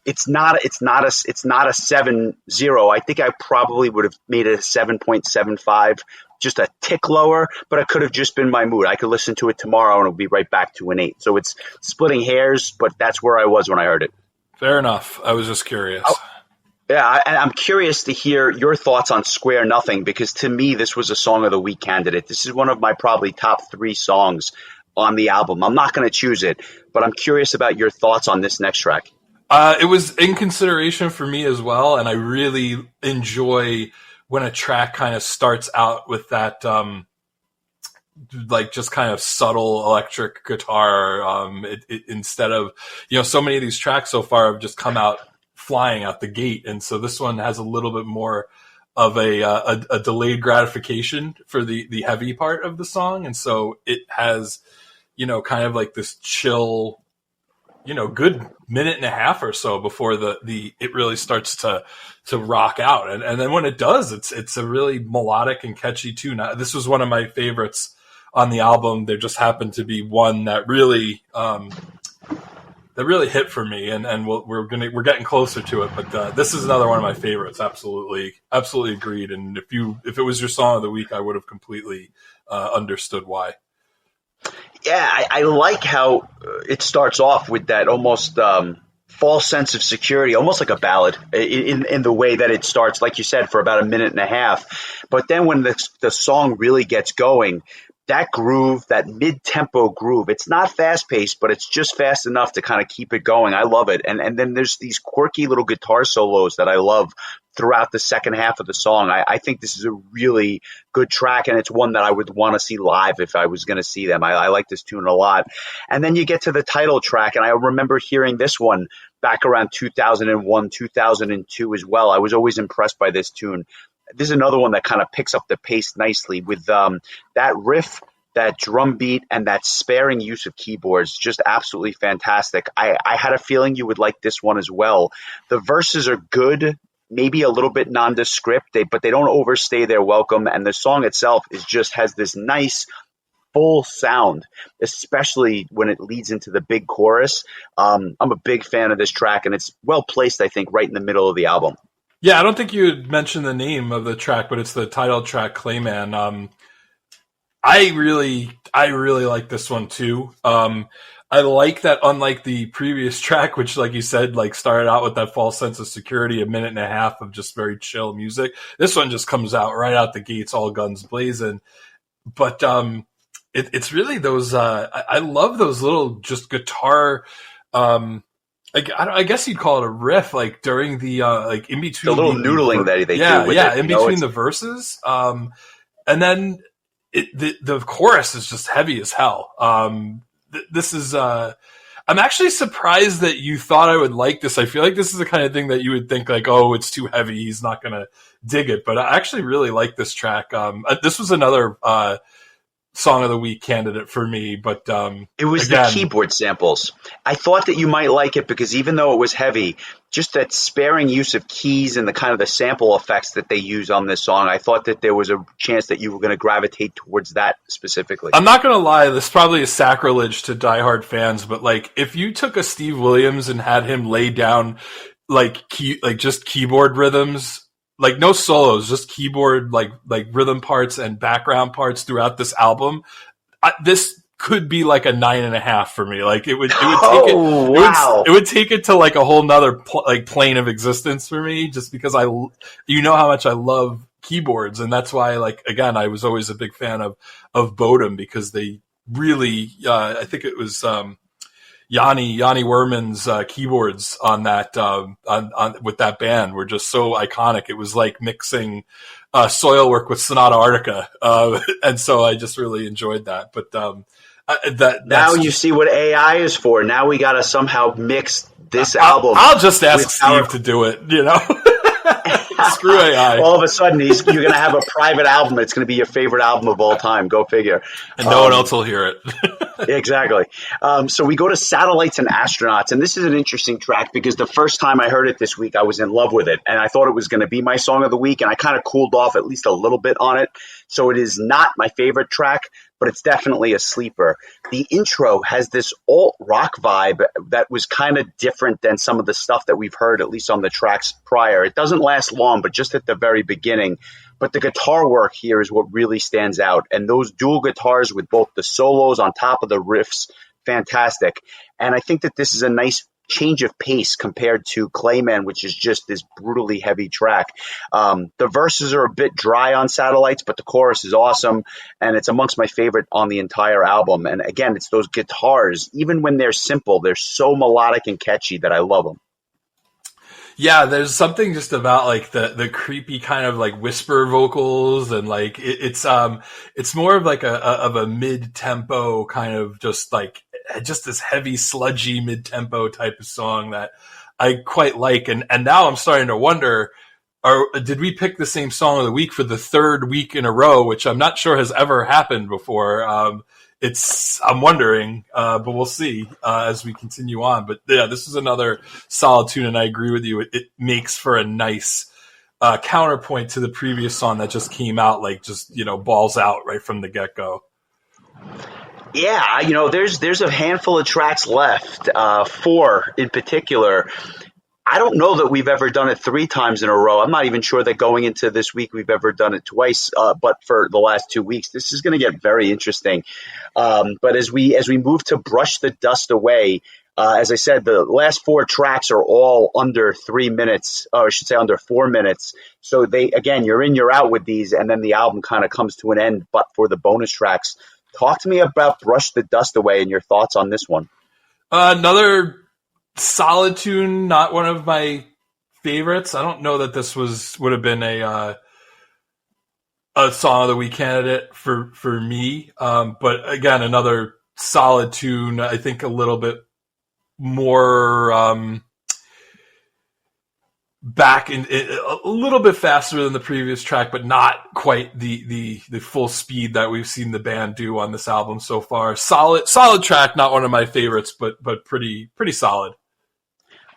It's not a 7.0. I think I probably would have made it a 7.75, just a tick lower, but it could have just been my mood. I could listen to it tomorrow and it'll be right back to an 8. So it's splitting hairs, but that's where I was when I heard it. Fair enough. I was just curious. Yeah, and I'm curious to hear your thoughts on Square Nothing, because to me, this was a Song of the Week candidate. This is one of my probably top 3 songs on the album. I'm not going to choose it, but I'm curious about your thoughts on this next track. It was in consideration for me as well, and I really enjoy when a track kind of starts out with that like just kind of subtle electric guitar instead of, so many of these tracks so far have just come out flying out the gate, and so this one has a little bit more of a delayed gratification for the heavy part of the song, and so it has kind of like this chill, good minute and a half or so before the it really starts to rock out, and then when it does, it's a really melodic and catchy tune. This was one of my favorites on the album. There just happened to be one that really hit for me, and we're getting closer to it. But this is another one of my favorites. Absolutely agreed. And if it was your song of the week, I would have completely understood why. Yeah, I like how it starts off with that almost false sense of security, almost like a ballad in the way that it starts, like you said, for about a minute and a half. But then when the song really gets going, that groove, that mid-tempo groove, it's not fast-paced, but it's just fast enough to kind of keep it going. I love it. And then there's these quirky little guitar solos that I love throughout the second half of the song. I think this is a really good track, and it's one that I would want to see live if I was going to see them. I like this tune a lot. And then you get to the title track, and I remember hearing this one back around 2001, 2002 as well. I was always impressed by this tune. This is another one that kind of picks up the pace nicely with that riff, that drum beat, and that sparing use of keyboards. Just absolutely fantastic. I had a feeling you would like this one as well. The verses are good, maybe a little bit nondescript, but they don't overstay their welcome. And the song itself has this nice full sound, especially when it leads into the big chorus. I'm a big fan of this track, and it's well placed, I think, right in the middle of the album. Yeah, I don't think you had mentioned the name of the track, but it's the title track, Clayman. I really like this one too. I like that, unlike the previous track, which, like you said, like started out with that false sense of security, a minute and a half of just very chill music. This one just comes out right out the gates, all guns blazing. But it's really those. I love those little just guitar. I guess you'd call it a riff, like during the like in between the little noodling that they do. With in between the verses, and then the chorus is just heavy as hell. This is. I'm actually surprised that you thought I would like this. I feel like this is the kind of thing that you would think like, oh, it's too heavy, he's not gonna dig it. But I actually really like this track. This was another Song of the Week candidate for me, but it was the keyboard samples. I thought that you might like it because even though it was heavy, just that sparing use of keys and the kind of the sample effects that they use on this song, I thought that there was a chance that you were going to gravitate towards that specifically. I'm not going to lie, this probably is sacrilege to diehard fans, but like if you took a Steve Williams and had him lay down just keyboard rhythms, like no solos, just keyboard like rhythm parts and background parts throughout this album, this could be like a 9.5 for me. Like it would take it would take it to like a whole nother plane of existence for me, just because how much I love keyboards, and that's why I was always a big fan of Bodum, because they really I think it was Yanni Werman's keyboards on that on with that band were just so iconic. It was like mixing Soilwork with Sonata Arctica, and so I just really enjoyed that. But now you see what AI is for. Now we got to somehow mix this album. I'll just ask Steve to do it. Screw AI. All of a sudden, you're going to have a private album. It's going to be your favorite album of all time. Go figure. And no one else will hear it. Exactly. So we go to Satellites and Astronauts, and this is an interesting track because the first time I heard it this week, I was in love with it, and I thought it was going to be my song of the week, and I kind of cooled off at least a little bit on it. So it is not my favorite track, but it's definitely a sleeper. The intro has this alt-rock vibe that was kind of different than some of the stuff that we've heard, at least on the tracks prior. It doesn't last long, but just at the very beginning. But the guitar work here is what really stands out. And those dual guitars with both the solos on top of the riffs, fantastic. And I think that this is a nice change of pace compared to Clayman, which is just this brutally heavy track. The verses are a bit dry on Satellites, but the chorus is awesome, and it's amongst my favorite on the entire album. And again, it's those guitars, even when they're simple, they're so melodic and catchy that I love them. Yeah, there's something just about like the creepy kind of like whisper vocals, and like it's more of like a mid-tempo kind of just this heavy sludgy mid-tempo type of song that I quite like. And now I'm starting to wonder, did we pick the same song of the week for the third week in a row, which I'm not sure has ever happened before. I'm wondering, but we'll see as we continue on. But yeah, this is another solid tune, and I agree with you. It makes for a nice counterpoint to the previous song that just came out, like just balls out right from the get go. Yeah, there's a handful of tracks left, 4 in particular. I don't know that we've ever done it 3 times in a row. I'm not even sure that going into this week we've ever done it twice, but for the last 2 weeks. This is going to get very interesting. But as we move to Brush the Dust Away, as I said, the last 4 tracks are all under 3 minutes, or I should say under 4 minutes. So you're in, you're out with these, and then the album kind of comes to an end, but for the bonus tracks. Talk to me about Brush the Dust Away and your thoughts on this one. Another solid tune, not one of my favorites. I don't know that this would have been a song of the week candidate for me. But again, another solid tune. I think a little bit more back in a little bit faster than the previous track, but not quite the full speed that we've seen the band do on this album so far. Solid track, not one of my favorites, but pretty solid.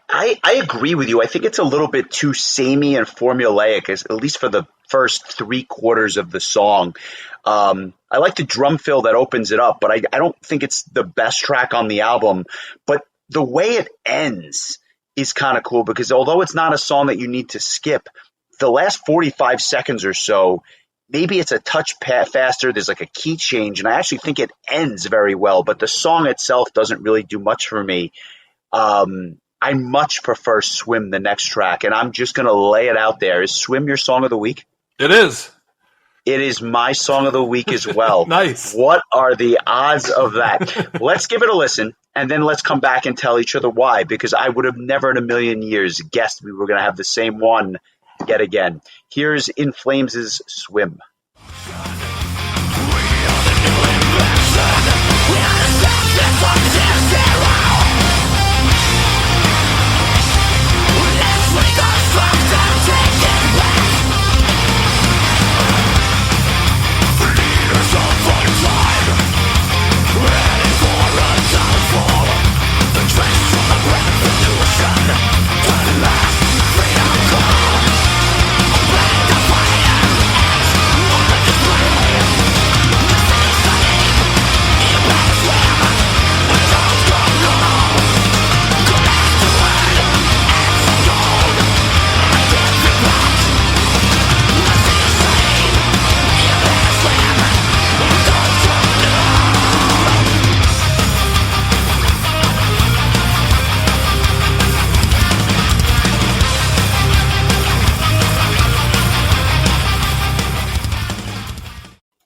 I agree with you. I think it's a little bit too samey and formulaic, at least for the first 3/4 of the song. I like the drum fill that opens it up, but I don't think it's the best track on the album. But the way it ends is kind of cool, because although it's not a song that you need to skip, the last 45 seconds or so, maybe it's a touch faster. There's like a key change, and I actually think it ends very well. But the song itself doesn't really do much for me. I much prefer Swim, the next track, and I'm just going to lay it out there. Is Swim your song of the week? It is. It is my song of the week as well. Nice. What are the odds of that? Let's give it a listen, and then let's come back and tell each other why, because I would have never in a million years guessed we were going to have the same one yet again. Here's In Flames' Swim.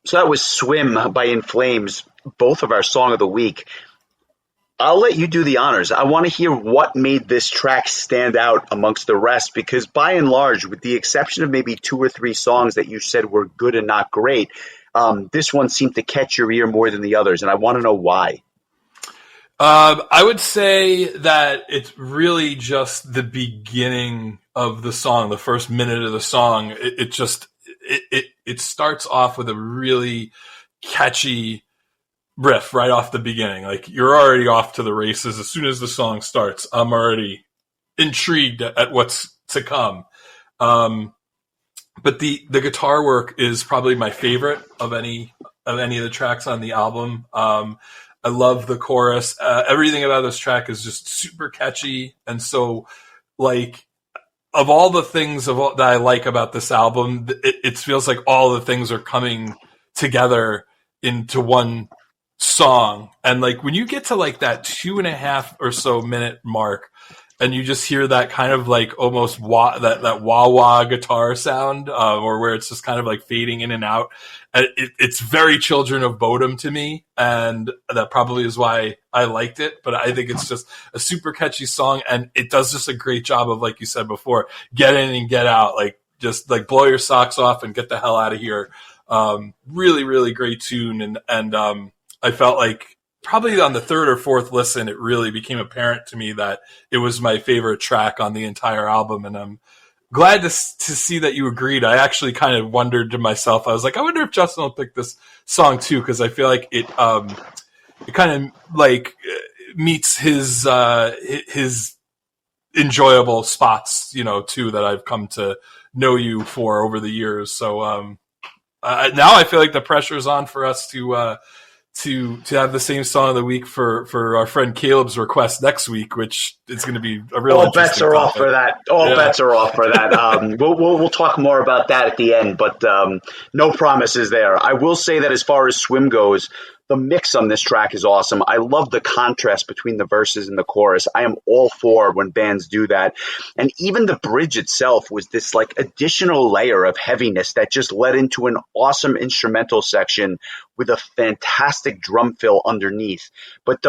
So that was Swim by In Flames, both of our song of the week. I'll let you do the honors. I want to hear what made this track stand out amongst the rest, because by and large, with the exception of maybe 2 or 3 songs that you said were good and not great, this one seemed to catch your ear more than the others, and I want to know why. I would say that it's really just the beginning of the song, the first minute of the song, it starts off with a really catchy riff right off the beginning. Like, you're already off to the races. As soon as the song starts, I'm already intrigued at what's to come. But the guitar work is probably my favorite of any of the tracks on the album. I love the chorus. Everything about this track is just super catchy. And so, like, of all the things that I like about this album, it feels like all the things are coming together into one song. And like, when you get to like that 2.5 or so minute mark, and you just hear that kind of like almost that wah-wah guitar sound, or where it's just kind of like fading in and out. It's very Children of Bodom to me, and that probably is why I liked it. But I think it's just a super catchy song, and it does just a great job of, like you said before, get in and get out. Like, just like blow your socks off and get the hell out of here. Really, really great tune, and I felt like, probably on the third or fourth listen, it really became apparent to me that it was my favorite track on the entire album. And I'm glad to see that you agreed. I actually kind of wondered to myself, I was like, I wonder if Justin will pick this song too, because I feel like it kind of like meets his enjoyable spots, too, that I've come to know you for over the years. So now I feel like the pressure's on for us to have the same song of the week for our friend Caleb's request next week, which is going to be a real. All bets are off for that. Bets are off for that. We'll talk more about that at the end, but no promises there. I will say that as far as Swim goes, the mix on this track is awesome. I love the contrast between the verses and the chorus. I am all for when bands do that. And even the bridge itself was this like additional layer of heaviness that just led into an awesome instrumental section with a fantastic drum fill underneath. But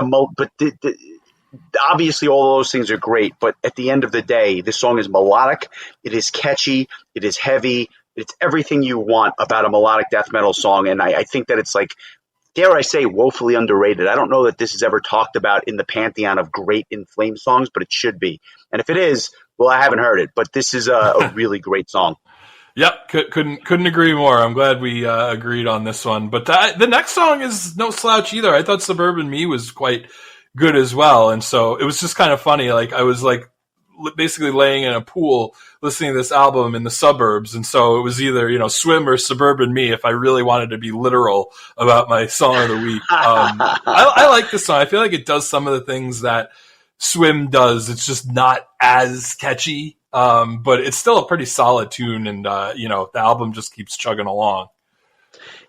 obviously all those things are great, but at the end of the day, this song is melodic, it is catchy, it is heavy, it's everything you want about a melodic death metal song. And I think that it's like, dare I say, woefully underrated. I don't know that this is ever talked about in the pantheon of great In Flames songs, but it should be. And if it is, well, I haven't heard it, but this is a really great song. Yep, couldn't agree more. I'm glad we agreed on this one. But the next song is no slouch either. I thought Suburban Me was quite good as well, and so it was just kind of funny. Like, I was like basically laying in a pool listening to this album in the suburbs, and so it was either Swim or Suburban Me if I really wanted to be literal about my song of the week. I like this song. I feel like it does some of the things that Swim does. It's just not as catchy, but it's still a pretty solid tune, and the album just keeps chugging along.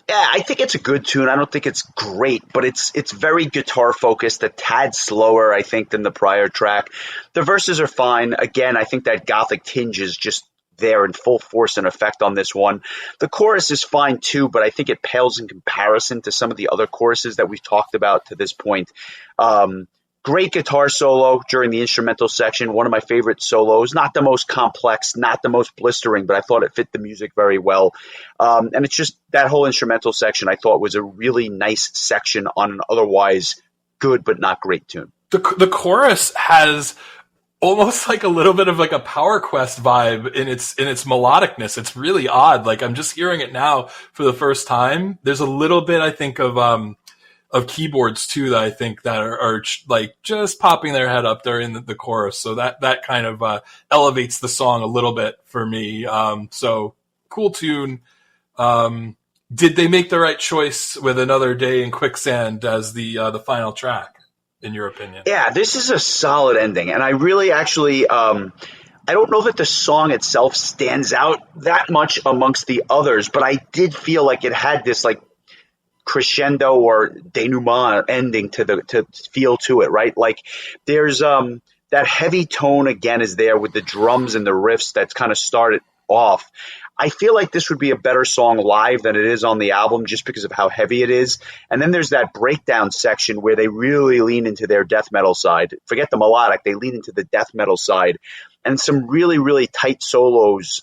Yeah, I think it's a good tune. I don't think it's great, but it's very guitar focused, a tad slower, I think, than the prior track. The verses are fine. Again, I think that gothic tinge is just there in full force and effect on this one. The chorus is fine too, but I think it pales in comparison to some of the other choruses that we've talked about to this point. Great guitar solo during the instrumental section. One of my favorite solos. Not the most complex, not the most blistering, but I thought it fit the music very well. And it's just that whole instrumental section I thought was a really nice section on an otherwise good but not great tune. The chorus has almost like a little bit of like a Power Quest vibe in its melodicness. It's really odd. Like, I'm just hearing it now for the first time. There's a little bit, I think, of keyboards too that I think that are like just popping their head up there in the chorus. So that kind of elevates the song a little bit for me. So cool tune. Did they make the right choice with Another Day in Quicksand as the final track, in your opinion? Yeah, this is a solid ending. And I really actually, I don't know that the song itself stands out that much amongst the others, but I did feel like it had this like crescendo or denouement ending to feel to it, right? Like, there's that heavy tone again is there with the drums and the riffs that's kind of started off. I feel like this would be a better song live than it is on the album just because of how heavy it is. And then there's that breakdown section where they really lean into their death metal side. Forget the melodic, they lean into the death metal side. And some really, really tight solos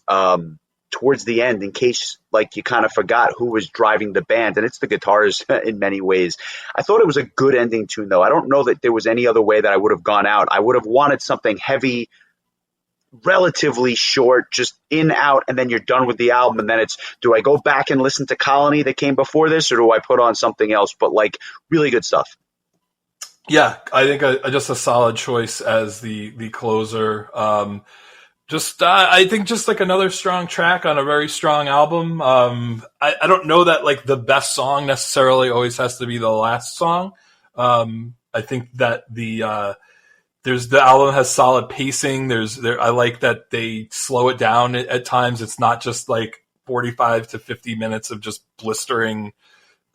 towards the end, in case like you kind of forgot who was driving the band, and it's the guitars in many ways. I thought it was a good ending tune, though. I don't know that there was any other way that I would have gone out. I would have wanted something heavy, relatively short, just in, out, and then you're done with the album. And then it's, do I go back and listen to Colony that came before this, or do I put on something else? But like, really good stuff. Yeah, I think just a solid choice as the closer. I think just like another strong track on a very strong album. I don't know that like the best song necessarily always has to be the last song. I think that the album has solid pacing. I like that they slow it down at times. It's not just like 45 to 50 minutes of just blistering,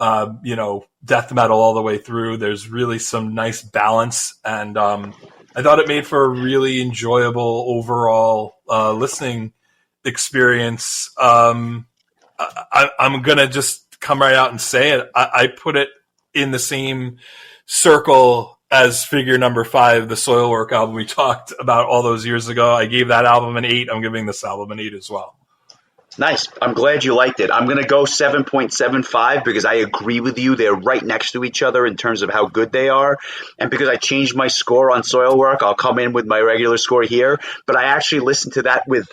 death metal all the way through. There's really some nice balance, and I thought it made for a really enjoyable overall listening experience. I'm gonna just come right out and say it. I put it in the same circle as Figure Number 5, the Soilwork album we talked about all those years ago. I gave that album an 8. I'm giving this album an 8 as well. Nice. I'm glad you liked it. I'm going to go 7.75 because I agree with you. They're right next to each other in terms of how good they are. And because I changed my score on Soilwork, I'll come in with my regular score here. But I actually listened to that with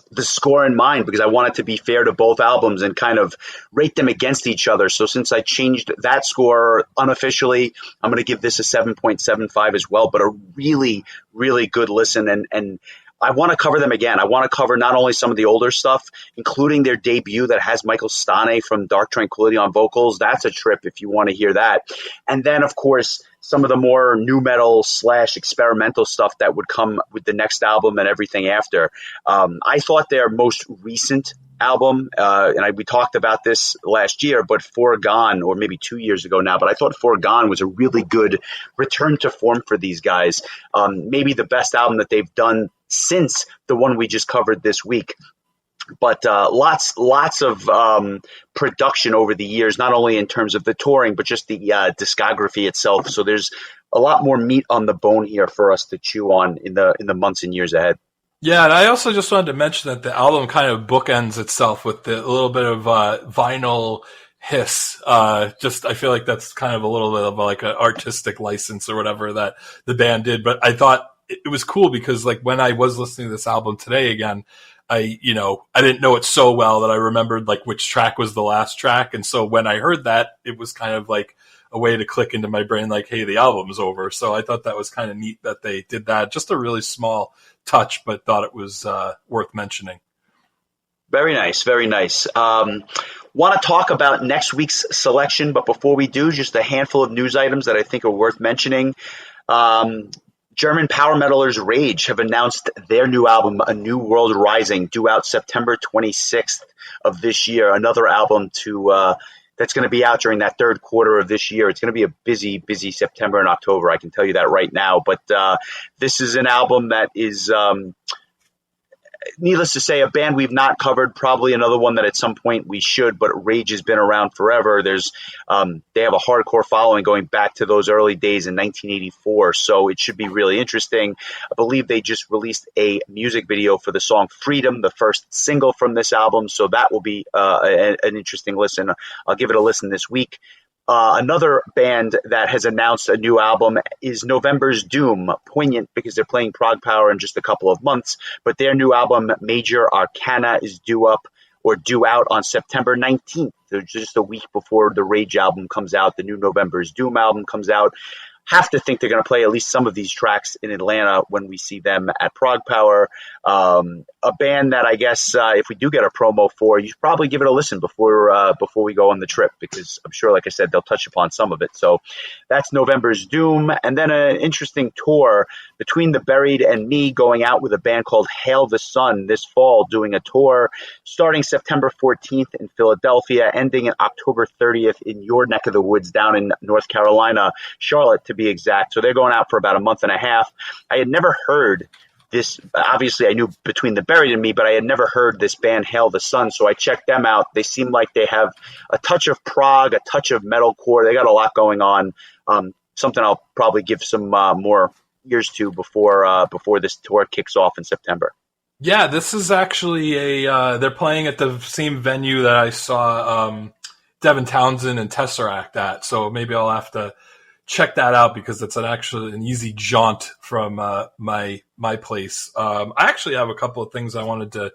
the score in mind because I wanted to be fair to both albums and kind of rate them against each other. So since I changed that score unofficially, I'm going to give this a 7.75 as well. But a really, really good listen. And I want to cover them again. I want to cover not only some of the older stuff, including their debut that has Michael Stane from Dark Tranquillity on vocals. That's a trip if you want to hear that. And then, of course, some of the more new metal / experimental stuff that would come with the next album and everything after. I thought their most recent album, we talked about this last year, but Foregone, or maybe 2 years ago now, but I thought Foregone was a really good return to form for these guys. Maybe the best album that they've done since the one we just covered this week. But lots of production over the years, not only in terms of the touring, but just the discography itself. So there's a lot more meat on the bone here for us to chew on in the months and years ahead. Yeah, and I also just wanted to mention that the album kind of bookends itself with a little bit of vinyl hiss. I feel like that's kind of a little bit of like an artistic license or whatever that the band did. But I thought it was cool because like when I was listening to this album today again, I didn't know it so well that I remembered like which track was the last track. And so when I heard that, it was kind of like a way to click into my brain like, hey, the album's over. So I thought that was kind of neat that they did that. Just a really small touch, but thought it was worth mentioning. Very nice. Very nice. Want to talk about next week's selection, but before we do, just a handful of news items that I think are worth mentioning. German power metalers Rage have announced their new album, A New World Rising, due out September 26th of this year. Another album that's going to be out during that third quarter of this year. It's going to be a busy, busy September and October. I can tell you that right now. But this is an album that is, needless to say, a band we've not covered, probably another one that at some point we should, but Rage has been around forever. They have a hardcore following going back to those early days in 1984, so it should be really interesting. I believe they just released a music video for the song Freedom, the first single from this album, so that will be an interesting listen. I'll give it a listen this week. Another band that has announced a new album is November's Doom. Poignant because they're playing Prog Power in just a couple of months, but their new album, Major Arcana, is due out on September 19th. So just a week before the Rage album comes out, the new November's Doom album comes out. Have to think they're going to play at least some of these tracks in Atlanta when we see them at Prog Power. A band that I guess if we do get a promo for, you should probably give it a listen before we go on the trip, because I'm sure, like I said, they'll touch upon some of it. So that's November's Doom. And then an interesting tour, Between the Buried and Me, going out with a band called Hail the Sun this fall, doing a tour starting September 14th in Philadelphia, ending in October 30th in your neck of the woods down in North Carolina, Charlotte to be exact. So they're going out for about a month and a half. I had never heard this. Obviously, I knew Between the Buried and Me, but I had never heard this band Hail the Sun. So I checked them out. They seem like they have a touch of prog, a touch of metalcore. They got a lot going on. Something I'll probably give some more ears to before this tour kicks off in September. Yeah, this is actually they're playing at the same venue that I saw Devin Townsend and Tesseract at. So maybe I'll have to check that out because it's actually an easy jaunt from my place. I actually have a couple of things I wanted to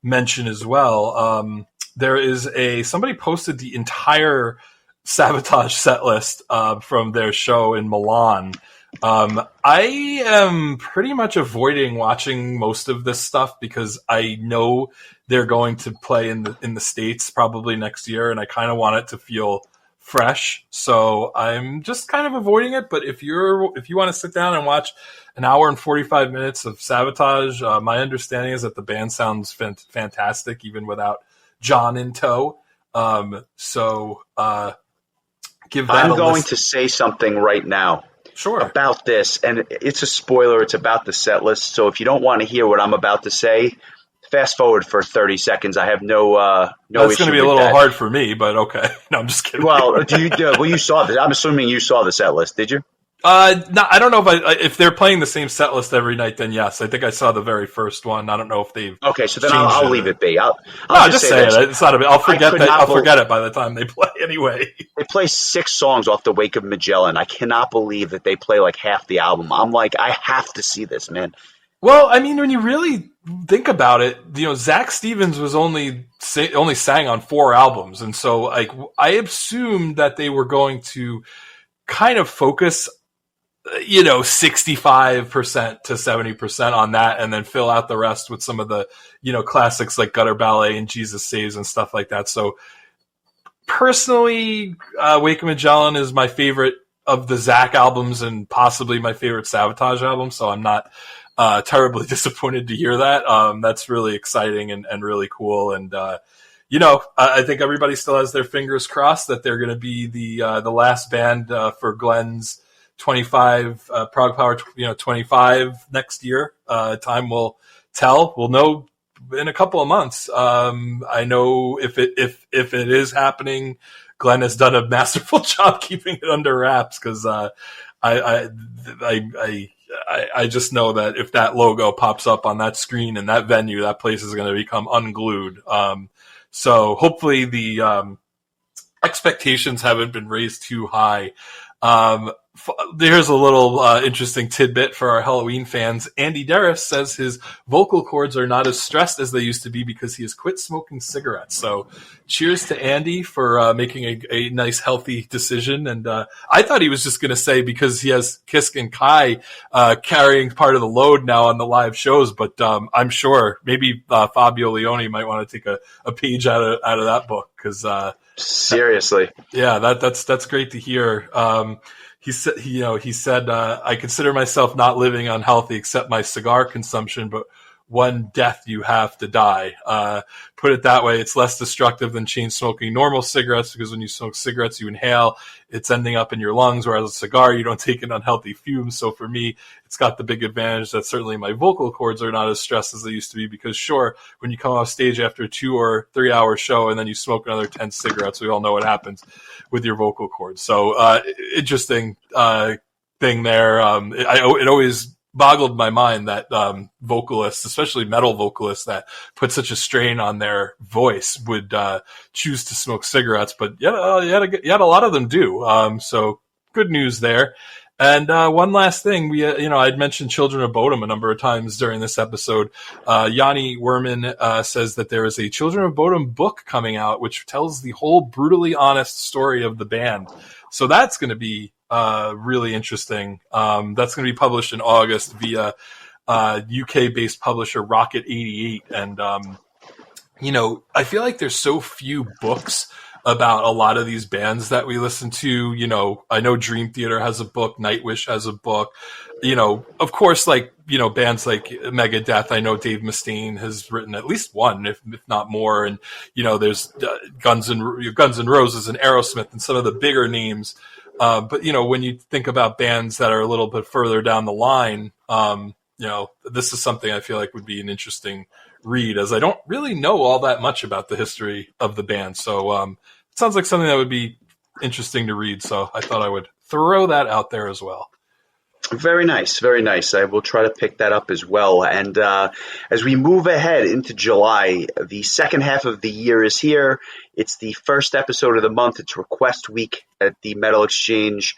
mention as well. There is somebody posted the entire Sabotage set list from their show in Milan. I am pretty much avoiding watching most of this stuff because I know they're going to play in the States probably next year, and I kind of want it to feel fresh. So I'm just kind of avoiding it. But if you want to sit down and watch an hour and 45 minutes of Sabotage, my understanding is that the band sounds fantastic even without John in tow. So give that I'm a going listen. to say something right now. Sure. About this, and it's a spoiler. It's about the set list. So if you don't want to hear what I'm about to say, fast forward for 30 seconds. I have no That's issue going to be a with little that. hard for me, but okay. No, I'm just kidding. Well, you saw this. I'm assuming you saw the set list. Did you? No, I don't know if they're playing the same set list every night. Then yes, I think I saw the very first one. I don't know if they've Okay, so then changed I'll leave it be. I'll just say this. it. It's not a bit. I'll forget that. not I'll forget it by the time they play anyway. They play 6 songs off the Wake of Magellan. I cannot believe that they play like half the album. I'm like, I have to see this, man. Well, I mean, when you really think about it, Zach Stevens was only sang on 4 albums, and so like I assumed that they were going to kind of focus 65% to 70% on that, and then fill out the rest with some of the, classics like Gutter Ballet and Jesus Saves and stuff like that. So personally, Wake of Magellan is my favorite of the Zach albums and possibly my favorite Sabotage album. So I'm not terribly disappointed to hear that. That's really exciting and really cool. And, I think everybody still has their fingers crossed that they're going to be the last band for Glenn's 25 Prague Power 25 next year. Time will tell. We'll know in a couple of months. I know if it is happening, Glenn has done a masterful job keeping it under wraps because I just know that if that logo pops up on that screen in that venue, that place is going to become unglued. So hopefully the expectations haven't been raised too high. There's a little interesting tidbit for our Halloween fans. Andy Darris says his vocal cords are not as stressed as they used to be because he has quit smoking cigarettes. So cheers to Andy for making a nice, healthy decision. And I thought he was just going to say because he has Kisk and Kai carrying part of the load now on the live shows. But I'm sure maybe Fabio Leone might want to take a page out of that book because seriously, yeah, that's great to hear. He said, I consider myself not living unhealthy except my cigar consumption, but one death you have to die. Put it that way, it's less destructive than chain smoking normal cigarettes because when you smoke cigarettes, you inhale, it's ending up in your lungs, whereas a cigar, you don't take in unhealthy fumes. So for me, it's got the big advantage that certainly my vocal cords are not as stressed as they used to be because sure, when you come off stage after a 2 or 3 hour show and then you smoke another 10 cigarettes, we all know what happens with your vocal cords. So interesting thing there. It always boggled my mind that vocalists, especially metal vocalists that put such a strain on their voice would choose to smoke cigarettes, but yet a lot of them do. So good news there. And one last thing, I'd mentioned Children of Bodom a number of times during this episode. Yanni Werman says that there is a Children of Bodom book coming out, which tells the whole brutally honest story of the band. So that's going to be really interesting. That's going to be published in August via UK-based publisher Rocket 88. And, I feel like there's so few books about a lot of these bands that we listen to. I know Dream Theater has a book, Nightwish has a book. Of course, bands like Megadeth, I know Dave Mustaine has written at least one, if not more. And, there's Guns N' Roses and Aerosmith and some of the bigger names. But when you think about bands that are a little bit further down the line, this is something I feel like would be an interesting read, as I don't really know all that much about the history of the band. So it sounds like something that would be interesting to read. So I thought I would throw that out there as well. Very nice, very nice. I will try to pick that up as well. And as we move ahead into July, the second half of the year is here. It's the first episode of the month. It's Request Week at the Metal Exchange.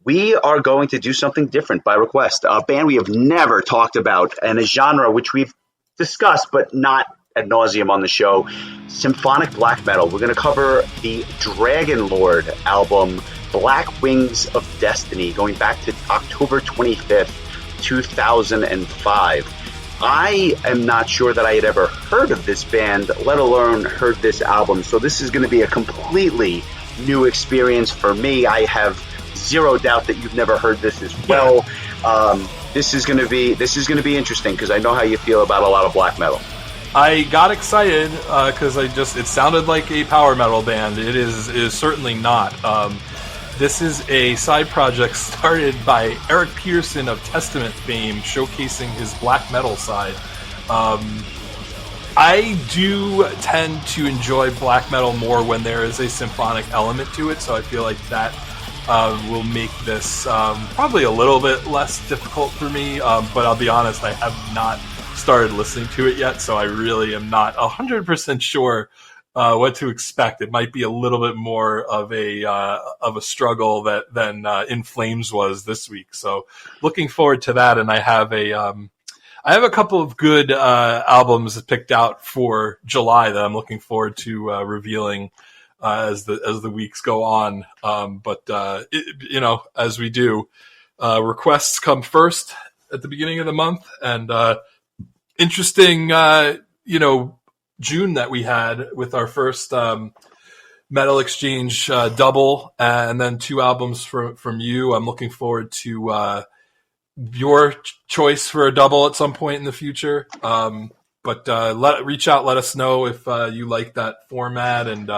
we are going to do something different by request. A band we have never talked about, and a genre which we've discussed but not ad nauseum on the show, symphonic black metal. We're going to cover the Dragon Lord album, Black Wings of Destiny, going back to October 25th, 2005. I am not sure that I had ever heard of this band, let alone heard this album. So this is going to be a completely new experience for me. I have zero doubt that you've never heard this as well. This is going to be interesting because I know how you feel about a lot of black metal. I got excited because it sounded like a power metal band. It is certainly not. This is a side project started by Eric Peterson of Testament fame, showcasing his black metal side. I do tend to enjoy black metal more when there is a symphonic element to it, so I feel like that will make this probably a little bit less difficult for me, but I'll be honest, I have not started listening to it yet, so I really am not 100% sure what to expect. It might be a little bit more of a struggle than In Flames was this week. So looking forward to that, and I have a couple of good albums picked out for July that I'm looking forward to revealing as the weeks go on. As we do, requests come first at the beginning of the month, and interesting, June that we had with our first Metal Exchange double, and then 2 albums from you. I'm looking forward to your choice for a double at some point in the future. Reach out, let us know if you like that format, and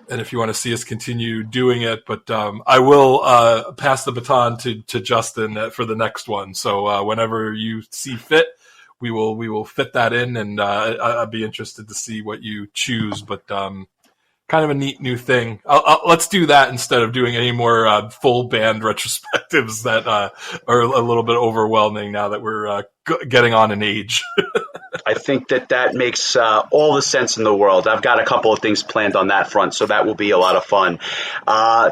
if you want to see us continue doing it. But I will pass the baton to Justin for the next one. So whenever you see fit, we will fit that in, and I'd be interested to see what you choose. But kind of a neat new thing. Let's do that instead of doing any more full band retrospectives that are a little bit overwhelming now that we're getting on in age. I think that makes all the sense in the world. I've got a couple of things planned on that front, so that will be a lot of fun.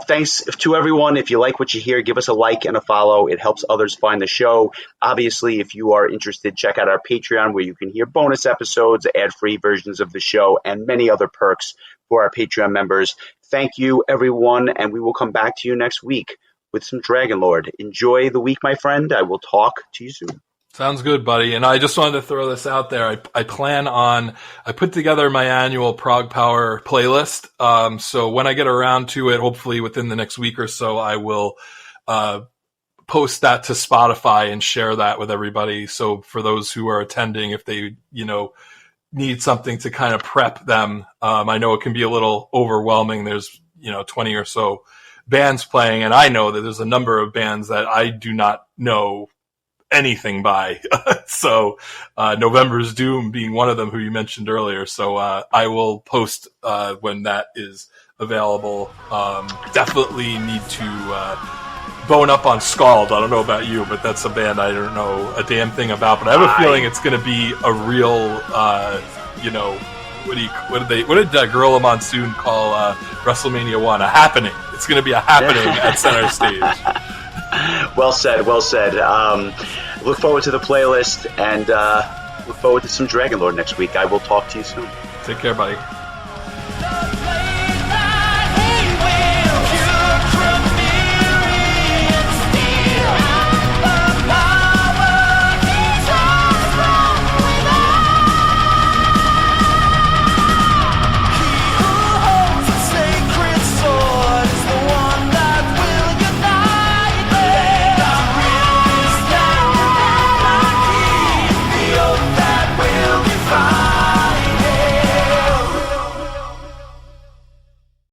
Thanks to everyone. If you like what you hear, give us a like and a follow. It helps others find the show. Obviously, if you are interested, check out our Patreon, where you can hear bonus episodes, ad-free versions of the show, and many other perks for our Patreon members. Thank you, everyone, and we will come back to you next week with some Dragon Lord. Enjoy the week, my friend. I will talk to you soon. Sounds good, buddy. And I just wanted to throw this out there. I put together my annual Prog Power playlist. So when I get around to it, hopefully within the next week or so, I will post that to Spotify and share that with everybody. So for those who are attending, if they, need something to kind of prep them, I know it can be a little overwhelming. There's, 20 or so bands playing, and I know that there's a number of bands that I do not know anything by. So November's Doom being one of them, who you mentioned earlier. So I will post when that is available. Definitely need to bone up on Scald. I don't know about you, but that's a band I don't know a damn thing about. But I have a feeling it's going to be a real, what did Gorilla Monsoon call WrestleMania 1? A happening. It's going to be a happening at center stage. Well said. Look forward to the playlist, and look forward to some Dragon Lord next week. I will talk to you soon. Take care, buddy.